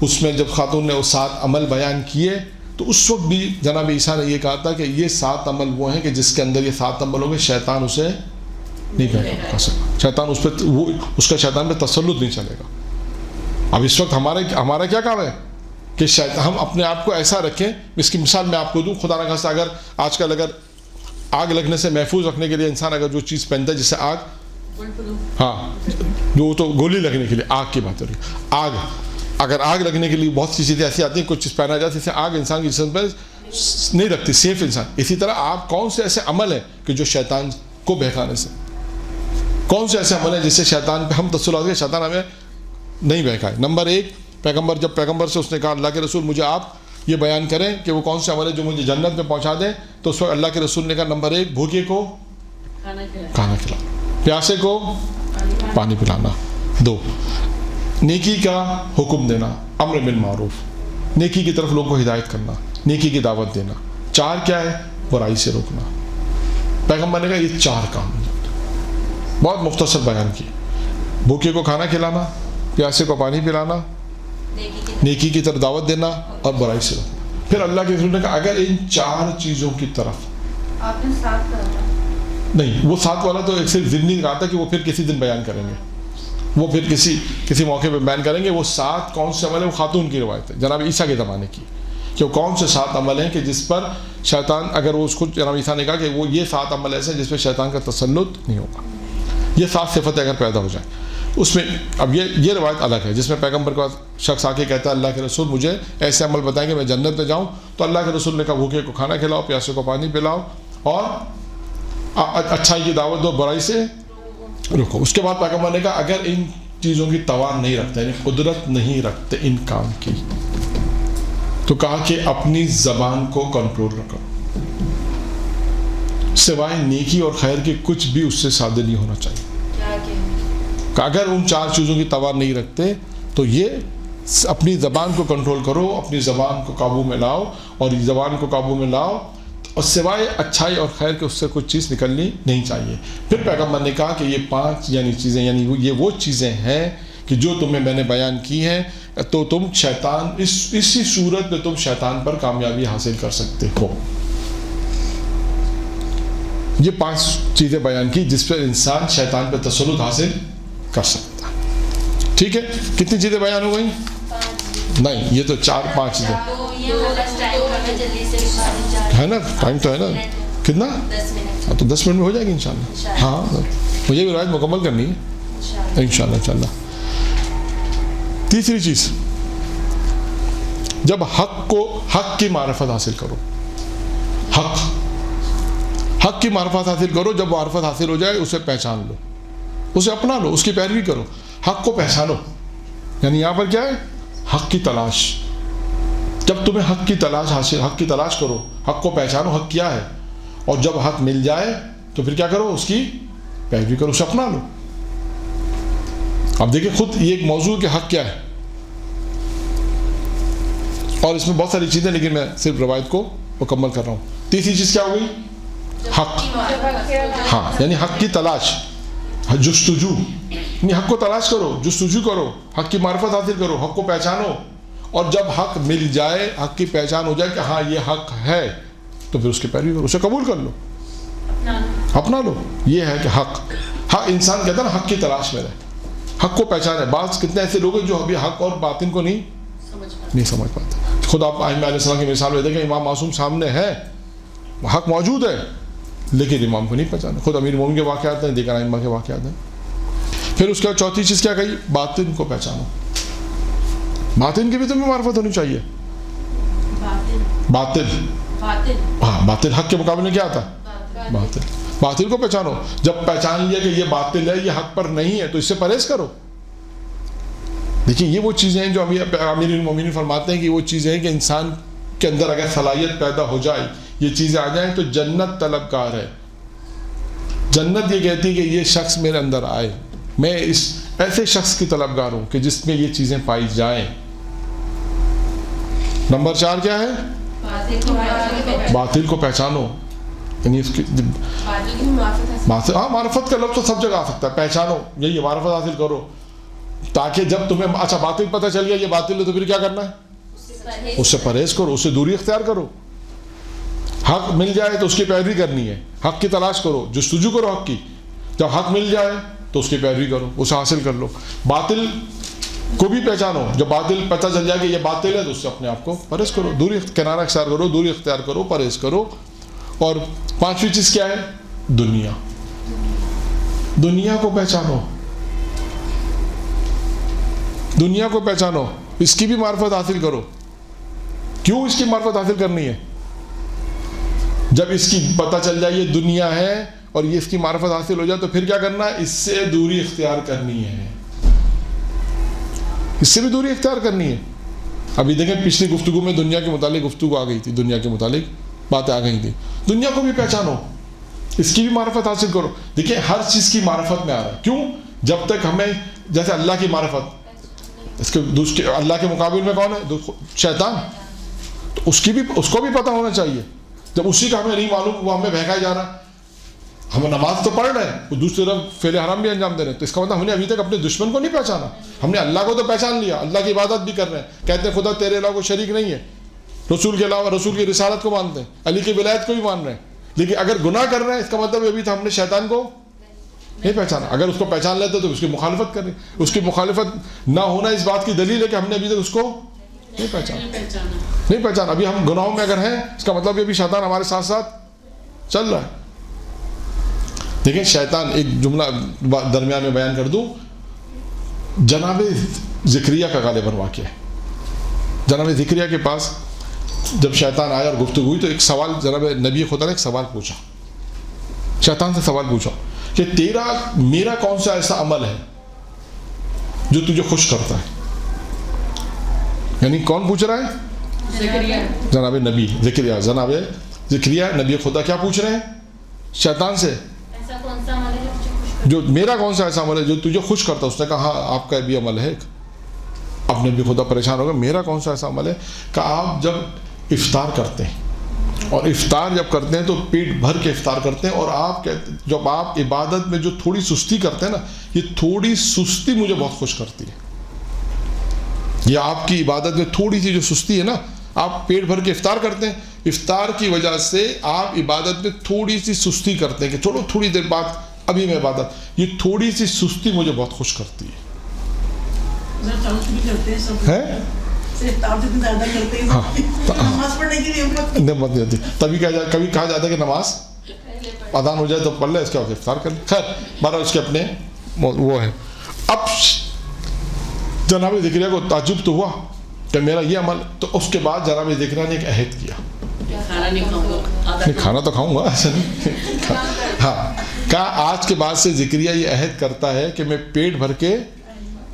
اس میں جب خاتون نے وہ 7 عمل بیان کیے تو اس وقت بھی جناب عیسیٰ نے یہ کہا تھا کہ یہ 7 عمل وہ ہیں کہ جس کے اندر یہ 7 عمل ہوں گے شیطان اسے نہیں کر سکتا, شیطان اس پہ اس کا شیطان پہ تسلط نہیں چلے گا. اب اس وقت ہمارا کیا کام ہے کہ ہم اپنے آپ کو ایسا رکھیں. اس کی مثال میں آپ کو دوں, خدا نہ خواستہ اگر آج کل اگر آگ لگنے سے محفوظ رکھنے کے لیے انسان اگر جو چیز پہنتا ہے جس سے آگ, ہاں جو تو گولی لگنے کے لیے آگ کی بات ہو رہی ہے, آگ اگر آگ لگنے کے لیے بہت سی چیزیں ایسی آتی ہیں, کچھ چیز پہنا جاتی ہے جس سے آگ انسان کی جسم پہ نہیں رکھتی, سیف انسان. اسی طرح آپ کون سے ایسے عمل ہیں کہ جو شیطان کو بہکانے سے, کون سے ایسے عمل ہیں جس سے شیطان پہ ہم تسلط کے شیطان ہمیں نہیں بہکائے. نمبر 1, جب پیغمبر سے اس نے کہا اللہ کے رسول مجھے آپ یہ بیان کریں کہ وہ کون سے عمل ہے جو مجھے جنت میں پہنچا دیں, تو اس وقت اللہ کے رسول نے کہا نمبر 1 بھوکے کو کھانا کھلانا, پیاسے کو پانی پلانا. 2 نیکی کا حکم دینا, امر بالمعروف, نیکی کی طرف لوگوں کو ہدایت کرنا, نیکی کی دعوت دینا. 4 کیا ہے, برائی سے روکنا. پیغمبر نے کہا یہ 4 کام بہت مختصر بیان کی, بھوکے کو کھانا کھلانا, پیاسے کو پانی پلانا, نیکی کی طرف دعوت دینا اور برائی سے روکنا. پھر اللہ کے رسول نے کہا اگر ان 4 چیزوں کی طرف آپ نے 7 کہا تھا. نہیں، وہ 7 والا تو ایک صرف ضمنی کہا تھا کہ وہ پھر کسی دن بیان کریں گے، وہ پھر کسی موقع پہ بیان کریں گے. وہ 7 کون سے عمل ہیں؟ وہ خاتون کی روایت ہے جناب عیسیٰ کے زمانے کی، کہ وہ کون سے 7 عمل ہیں کہ جس پر شیطان، اگر وہ اس کو جناب عیسیٰ نے کہا کہ وہ یہ 7 عمل ایسے ہیں جس پہ شیطان کا تسلط نہیں ہوگا. یہ 7 صفتیں اگر پیدا ہو جائیں اس میں، اب یہ روایت الگ ہے جس میں پیغمبر کے پاس شخص آ کے کہتا ہے اللہ کے رسول مجھے ایسے عمل بتائیں کہ میں جنت میں جاؤں. تو اللہ کے رسول نے کہا بھوکے کو کھانا کھلاؤ، پیاسے کو پانی پلاؤ، اور اچھائی کی دعوت دو، برائی سے رکو. اس کے بعد پیغمبر نے کہا اگر ان چیزوں کی توان نہیں رکھتے، یعنی قدرت نہیں رکھتے ان کام کی، تو کہا کہ اپنی زبان کو کنٹرول رکھو، سوائے نیکی اور خیر کے کچھ بھی اس سے صادر نہیں ہونا چاہیے. کہ اگر ان 4 چیزوں کی توان نہیں رکھتے تو یہ اپنی زبان کو کنٹرول کرو، اپنی زبان کو قابو میں لاؤ، اور زبان کو قابو میں لاؤ اور سوائے اچھائی اور خیر کے اس سے کچھ چیز نکلنی نہیں چاہیے. پھر پیغمبر نے کہا کہ یہ 5 یعنی چیزیں، یعنی یہ وہ چیزیں ہیں کہ جو تمہیں میں نے بیان کی ہیں تو تم شیطان اسی صورت میں تم شیطان پر کامیابی حاصل کر سکتے ہو. یہ 5 چیزیں بیان کی جس پر انسان شیطان پہ تسلط حاصل کر سکتا ہے. ٹھیک ہے، کتنی چیزیں بیان ہو گئیں؟ نہیں، یہ تو 4-5 چیزیں ہے نا. ٹائم تو ہے نا، کتنا؟ تو 10 منٹ میں ہو جائے گی انشاءاللہ. ہاں، مجھے بھی روایت مکمل کرنی ہے انشاءاللہ. تیسری چیز، جب حق کی معرفت حاصل کرو، حق کی معرفت حاصل کرو. جب معرفت حاصل ہو جائے اسے پہچان لو، اسے اپنا لو، اس کی پیروی کرو. حق کو پہچانو، یعنی یہاں پر کیا ہے؟ حق کی تلاش. جب تمہیں حق کی تلاش کرو، حق کو پہچانو حق کیا ہے، اور جب حق مل جائے تو پھر کیا کرو؟ اس کی پیروی کرو، اسے اپنا لو. اب دیکھیں خود یہ ایک موضوع کہ حق کیا ہے، اور اس میں بہت ساری چیزیں، لیکن میں صرف روایت کو مکمل کر رہا ہوں. تیسری چیز کیا ہو گئی؟ حق. ہاں، یعنی حق کی تلاش، جستجو، یعنی حق کو تلاش کرو، جستجو کرو، حق کی معرفت حاصل کرو، حق کو پہچانو، اور جب حق مل جائے، حق کی پہچان ہو جائے کہ ہاں یہ حق ہے، تو پھر اس کی پیروی کرو، اسے قبول کر لو، اپنا لو. یہ ہے کہ حق انسان کہتا ہے نا حق کی تلاش میں رہے، حق کو پہچانے. بعض کتنے ایسے لوگ ہیں جو ابھی حق اور باطن کو نہیں سمجھ پاتے. خود آپ ائمہ علیہ السلام کی مثال میں دیکھیں، امام معصوم سامنے ہے، حق موجود ہے، لیکن امام کو نہیں پہچانا. خود امیر مومن کے واقعات ہیں، دیگر ائمہ کے واقعات ہیں. پھر اس کے بعد چوتھی چیز کیا کہی؟ باطن کو پہچانو. باطن کی بھی تمہیں معرفت ہونی چاہیے. باطل حق کے مقابلے میں کیا آتا؟ باطل کو پہچانو. جب پہچان لیا کہ یہ باطل ہے، یہ حق پر نہیں ہے، تو اس سے پرہیز کرو. دیکھیں یہ وہ چیزیں ہیں جو امیر المومنین فرماتے ہیں کہ وہ چیزیں ہیں کہ انسان کے اندر اگر صلاحیت پیدا ہو جائے، یہ چیزیں آ جائیں تو جنت طلبگار ہے. جنت یہ کہتی ہے کہ یہ شخص میرے اندر آئے، میں اس ایسے شخص کی طلبگار ہوں کہ جس میں یہ چیزیں پائی جائیں. نمبر 4 کیا ہے؟ باطل کو پہچانو. یعنی اس کی معرفت کا لفظ تو سب جگہ آ سکتا ہے. پہچانو، یہی معرفت حاصل کرو، تاکہ جب تمہیں اچھا باطل پتہ چل گیا یہ باطل ہے تو پھر کیا کرنا ہے؟ اس سے پرہیز کرو، اس سے دوری اختیار کرو. حق مل جائے تو اس کی پیروی کرنی ہے، حق کی تلاش کرو، جستجو کرو حق کی. جب حق مل جائے تو اس کی پیروی کرو، اسے حاصل کر لو. باطل کو بھی پہچانو، جب باطل پتہ چل جائے کہ یہ باطل ہے تو اس سے اپنے آپ کو پرہیز کرو، دوری کنارہ اختیار کرو، دوری اختیار کرو، پرہیز کرو. اور 5ویں چیز کیا ہے؟ دنیا کو پہچانو. دنیا کو پہچانو، اس کی بھی معرفت حاصل کرو. کیوں اس کی معرفت حاصل کرنی ہے؟ جب اس کی پتہ چل جائے یہ دنیا ہے اور یہ اس کی معرفت حاصل ہو جائے تو پھر کیا کرنا ہے؟ اس سے دوری اختیار کرنی ہے. اس سے بھی دوری اختیار کرنی ہے. ابھی دیکھیں پچھلی گفتگو میں دنیا کے متعلق گفتگو آ گئی تھی، دنیا کے متعلق باتیں آ گئی تھی. دنیا کو بھی پہچانو، اس کی بھی معرفت حاصل کرو. دیکھیں ہر چیز کی معرفت میں آ رہا ہے. کیوں؟ جب تک ہمیں جیسے اللہ کی معرفت، اس کے اللہ کے مقابل میں کون ہے؟ شیطان. تو اس کو بھی پتہ ہونا چاہیے. جب اسی کا ہمیں نہیں معلوم، وہ ہمیں بہکایا جا رہا. ہم نماز تو پڑھ رہے ہیں، وہ دوسری طرف فعل حرام بھی انجام دے رہے ہیں، تو اس کا مطلب ہم نے ابھی تک اپنے دشمن کو نہیں پہچانا. ہم نے اللہ کو تو پہچان لیا، اللہ کی عبادت بھی کر رہے ہیں، کہتے ہیں خدا تیرے علاوہ کوئی شریک نہیں ہے، رسول کے علاوہ رسول کی رسالت کو مانتے ہیں، علی کی ولایت کو بھی مان رہے ہیں. لیکن اگر گناہ کر رہے ہیں اس کا مطلب ابھی تو ہم نے شیطان کو نہیں پہچانا. اگر اس کو پہچان لیتے تو اس کی مخالفت کریں. اس کی مخالفت نہ ہونا اس بات کی دلیل ہے کہ ہم نے ابھی تک اس کو نہیں پہچانا. ابھی ہم گناہوں میں اگر ہیں اس کا مطلب ابھی شیطان ہمارے ساتھ ساتھ چل رہا ہے. دیکھیں شیطان, ایک جملہ درمیان میں بیان کر دوں, جناب زکریا کا غالباً واقعہ ہے. جناب زکریا کے پاس جب شیطان آیا اور گفتگو ہوئی تو ایک سوال جناب نبی خدا نے ایک سوال پوچھا, شیطان سے سوال پوچھا کہ میرا کون سا ایسا عمل ہے جو تجھے خوش کرتا ہے. یعنی کون پوچھ رہا ہے؟ جناب نبی زکریا. جناب زکریا نبی خدا کیا پوچھ رہے ہیں شیطان سے, جو میرا کون سا ایسا عمل ہے جو تجھے خوش کرتا ہے. اس نے کہا ہاں آپ کا بھی عمل ہے. اب نبی خدا پریشان ہوگا, میرا کون سا ایسا عمل ہے کہ آپ جب افطار کرتے ہیں اور افطار جب کرتے ہیں تو پیٹ بھر کے افطار کرتے ہیں, اور آپ کہتے جب آپ عبادت میں جو تھوڑی سستی کرتے ہیں نا, یہ تھوڑی سستی مجھے بہت خوش کرتی ہے. یہ آپ کی عبادت میں تھوڑی سی جو سستی ہے نا, آپ پیٹ بھر کے افطار کرتے ہیں, افطار کی وجہ سے آپ عبادت میں تھوڑی سی سستی کرتے ہیں کہ چلو تھوڑی دیر بعد ابھی میں عبادت, یہ تھوڑی سی سستی مجھے بہت خوش کرتی ہے. نعمت نہیں ہوتی. تبھی کبھی کہا جاتا ہے کہ نماز اذان ہو جائے تو پڑھ لے, اس کے بعد افطار کر لے. خیر بارہ اس کے اپنے وہ ہے. اب جناب زکریا کو تعجب تو ہوا کہ میرا یہ عمل, تو اس کے بعد جناب زکریا نے ایک عہد کیا, کھانا تو کھاؤں گا ایسا نہیں. ہاں کہا آج کے بعد سے زکریا یہ عہد کرتا ہے کہ میں پیٹ بھر کے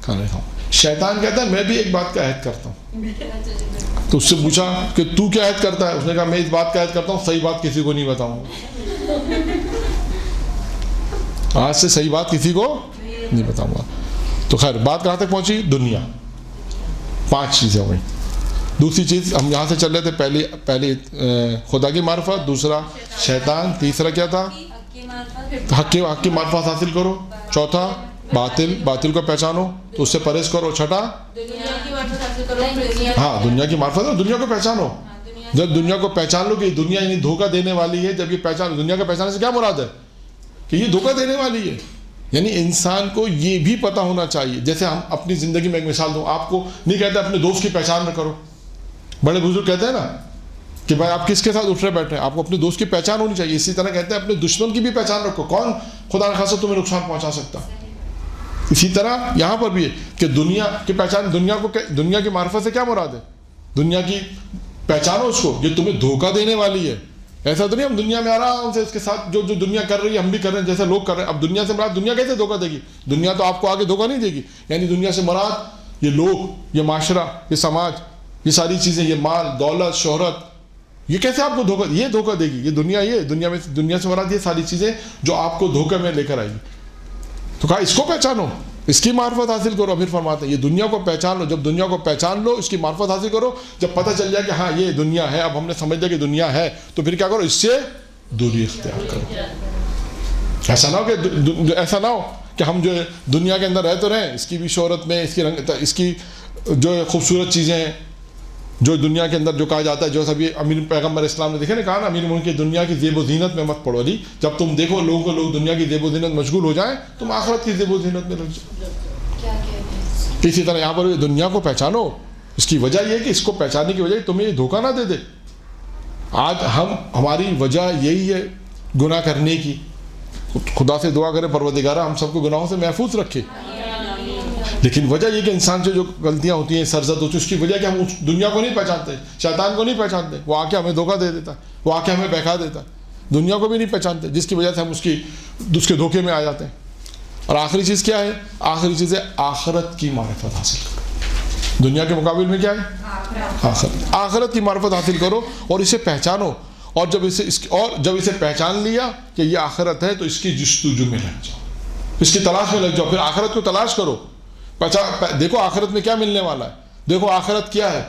کھانا کھاؤں. شیطان کہتا ہے میں بھی ایک بات کا عہد کرتا ہوں. تو اس سے پوچھا کہ تو کیا عہد کرتا ہے؟ اس نے کہا میں اس بات کا عہد کرتا ہوں صحیح بات کسی کو نہیں بتاؤں گا. آج سے صحیح بات کسی کو نہیں بتاؤں گا. تو خیر بات کہاں تک پہنچی؟ دنیا. 5 چیزیں ہو گئی. دوسری چیز ہم یہاں سے چل رہے تھے, پہلی خدا کی معرفت, دوسرا شیطان, تیسرا کیا تھا حق کی معرفت حاصل کرو, چوتھا باطل کو پہچانو تو اس سے پرہیز کرو, چھٹا ہاں دنیا کی معرفت اور دنیا کو پہچانو. جب دنیا کو پہچان لو کہ یہ دنیا یعنی دھوکہ دینے والی ہے, جب یہ پہچان, دنیا کا پہچاننے سے کیا مراد ہے کہ یہ دھوکہ دینے والی ہے. یعنی انسان کو یہ بھی پتہ ہونا چاہیے. جیسے ہم اپنی زندگی میں ایک مثال دوں, آپ کو نہیں کہتے اپنے دوست کی پہچان نہ کرو. بڑے بزرگ کہتے ہیں نا کہ بھائی آپ کس کے ساتھ اٹھ رہے بیٹھے ہیں, آپ کو اپنے دوست کی پہچان ہونی چاہیے. اسی طرح کہتے ہیں اپنے دشمن کی بھی پہچان رکھو, کون خدا نہ خاصہ تمہیں نقصان پہنچا سکتا. اسی طرح یہاں پر بھی ہے کہ دنیا کی پہچان, دنیا کی معرفت سے کیا مراد ہے؟ دنیا کی پہچانو اس کو, یہ تمہیں دھوکہ دینے والی ہے. ایسا تو نہیں ہم دنیا میں آرام سے اس کے ساتھ جو دنیا کر رہی ہے ہم بھی کر رہے ہیں جیسے لوگ کر رہے ہیں. اب دنیا سے مراد دنیا کیسے دھوکہ دے گی؟ دنیا تو آپ کو آگے دھوکہ نہیں دے گی. یعنی دنیا سے مراد یہ لوگ, یہ معاشرہ, یہ سماج, یہ ساری چیزیں, یہ مال دولت شہرت, یہ کیسے آپ کو دھوکہ دے گی؟ یہ دنیا سے مراد یہ ساری چیزیں جو آپ کو دھوکے میں لے کر آئے گی. تو کہا اس کو پہچانو, اس کی معرفت حاصل کرو. پھر فرماتے ہیں یہ دنیا کو پہچان لو. جب دنیا کو پہچان لو, اس کی معرفت حاصل کرو, جب پتہ چل جائے کہ ہاں یہ دنیا ہے, اب ہم نے سمجھ لیا کہ دنیا ہے, تو پھر کیا کرو, اس سے دوری اختیار کرو. ایسا نہ ہو کہ ہم جو دنیا کے اندر رہ تو رہیں, اس کی بھی شہرت میں, اس کی جو خوبصورت چیزیں ہیں جو دنیا کے اندر جو کہا جاتا ہے, جو سبھی امیر پیغمبر اسلام نے دیکھے نا, کہا نا امیر ملک کی دنیا کی زیب و زینت میں مت پڑو علی. جب تم دیکھو لوگ دنیا کی زیب و زینت مشغول ہو جائیں, تم آخرت کی زیب و زینت میں لگ جاؤ. اسی طرح یہاں پر دنیا کو پہچانو. اس کی وجہ یہ ہے کہ اس کو پہچاننے کی وجہ تمہیں یہ دھوکہ نہ دے دے. آج ہماری وجہ یہی ہے گناہ کرنے کی. خدا سے دعا کرے پروردگارہ ہم سب کو گناہوں سے محفوظ رکھے. لیکن وجہ یہ کہ انسان سے جو غلطیاں ہوتی ہیں, سرزد ہوتی ہے, اس کی وجہ کہ ہم اس دنیا کو نہیں پہچانتے, شیطان کو نہیں پہچانتے. وہ آ کے ہمیں دھوکہ دے دیتا ہے, وہ آ کے ہمیں بہکا دیتا ہے. دنیا کو بھی نہیں پہچانتے, جس کی وجہ سے ہم اس کے دھوکے میں آ جاتے ہیں. اور آخری چیز کیا ہے؟ آخری چیز ہے آخرت کی معرفت حاصل کرو. دنیا کے مقابل میں کیا ہے؟ آخرت کی معرفت حاصل کرو اور اسے پہچانو. اور جب اسے پہچان لیا کہ یہ آخرت ہے, تو اس کی جستجو میں لگ جاؤ, اس کی تلاش میں لگ جاؤ. پھر آخرت کو تلاش کرو. دیکھو آخرت میں کیا ملنے والا ہے, دیکھو آخرت کیا ہے.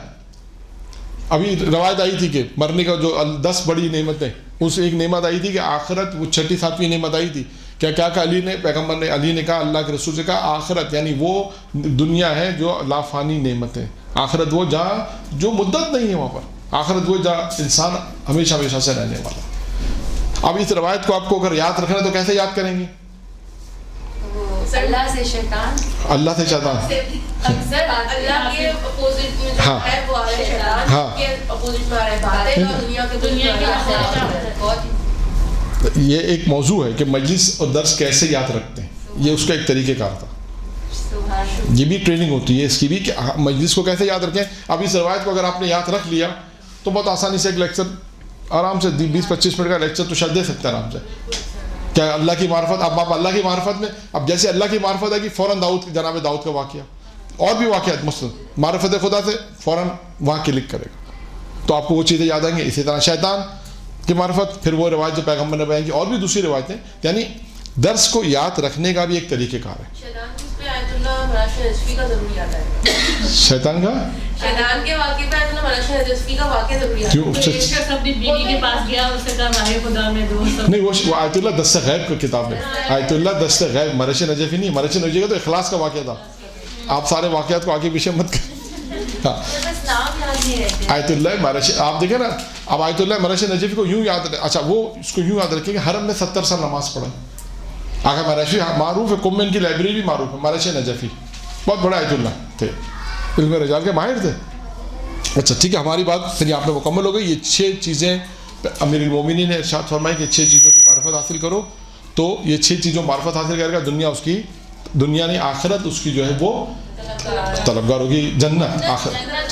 ابھی روایت آئی تھی کہ مرنے کا جو 10 بڑی نعمتیں, اس ایک نعمت آئی تھی کہ آخرت, وہ 6ٹھی 7ویں نعمت آئی تھی. کیا کہا علی نے کہا, اللہ کے رسول سے کہا, آخرت یعنی وہ دنیا ہے جو لافانی نعمت ہے. آخرت وہ جہاں جو مدت نہیں ہے وہاں پر. آخرت وہ جہاں انسان ہمیشہ سے رہنے والا. اب اس روایت کو آپ کو اگر یاد رکھنا ہے تو کیسے یاد کریں گے؟ اللہ سے شیطان، اللہ سے شیطان، اکثر اللہ کے اپوزٹ میں جو ہے وہ آ رہا ہے شیطان کے اپوزٹ میں آ رہا ہے باتیں اور دنیا کے یہ ایک موضوع ہے کہ مجلس اور درس کیسے یاد رکھتے ہیں، یہ اس کا ایک طریقہ کار تھا. یہ بھی ٹریننگ ہوتی ہے اس کی بھی کہ مجلس کو کیسے یاد رکھیں. اب اس روایت کو اگر آپ نے یاد رکھ لیا تو بہت آسانی سے ایک لیکچر آرام سے 20-25 منٹ کا لیکچر تو شاید دے سکتے ہیں آرام سے. کیا اللہ کی معرفت، اب آپ اللہ کی معرفت میں، اب جیسے اللہ کی معرفت ہے کہ فوراً جناب داؤد کا واقعہ اور بھی واقعات مثلاً معرفت خدا سے فوراً وہاں کلک کرے گا تو آپ کو وہ چیزیں یاد آئیں گی. اسی طرح شیطان کی معرفت، پھر وہ روایت جو پیغمبر نے بیان کی اور بھی دوسری روایتیں. یعنی درس کو یاد رکھنے کا بھی ایک طریقہ کار ہے. شیطان کا شیطان کے واقعے پہ آیت اللہ مراشد نجفی کا واقعہ ضروری ہے. کیوں؟ اپنی بیوی کے پاس گیا، اس سے کہا راہ خدا میں دوست. نہیں، وہ آیت اللہ دست غیب کی کتاب ہے. آیت اللہ دست غیب، مرش نجفی نہیں. مرش نجفی کا تو اخلاص کا واقعہ تھا. آپ سارے واقعات کو آگے پیچھے مت کریں. آیت اللہ مرش، آپ دیکھیں نا، اب آیت اللہ مرش نجفی کو یوں یاد رکھیں. اچھا وہ اس کو یوں یاد رکھیں کہ حرم میں 70 سال نماز پڑھا. آگے مرشی معروف ہے، قم میں ان کی لائبریری بھی معروف ہے. مرش نجفی بہت بڑا آیت اللہ تھے، علم رجال کے ماہر تھے. اچھا ٹھیک ہے، ہماری بات پھر یہاں پہ مکمل ہو گئی. یہ 6 چیزیں امیر المومنین نے ارشاد فرمائی کہ 6 چیزوں کی معرفت حاصل کرو. تو یہ 6 چیزوں معرفت حاصل کرے گا، دنیا اس کی، دنیا نہیں آخرت اس کی جو ہے وہ طلبگار ہوگی. جنت آخرت،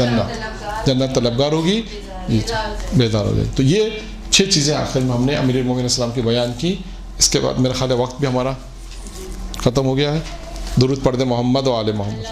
جنت طلبگار ہوگی، بیدار ہو جائے. تو یہ 6 چیزیں آخر میں ہم نے امیر المومنین السلام کی بیان کی. اس کے بعد میرا خیال ہے وقت بھی ہمارا ختم ہو گیا ہے. درود پڑھ دیں محمد و آل محمد.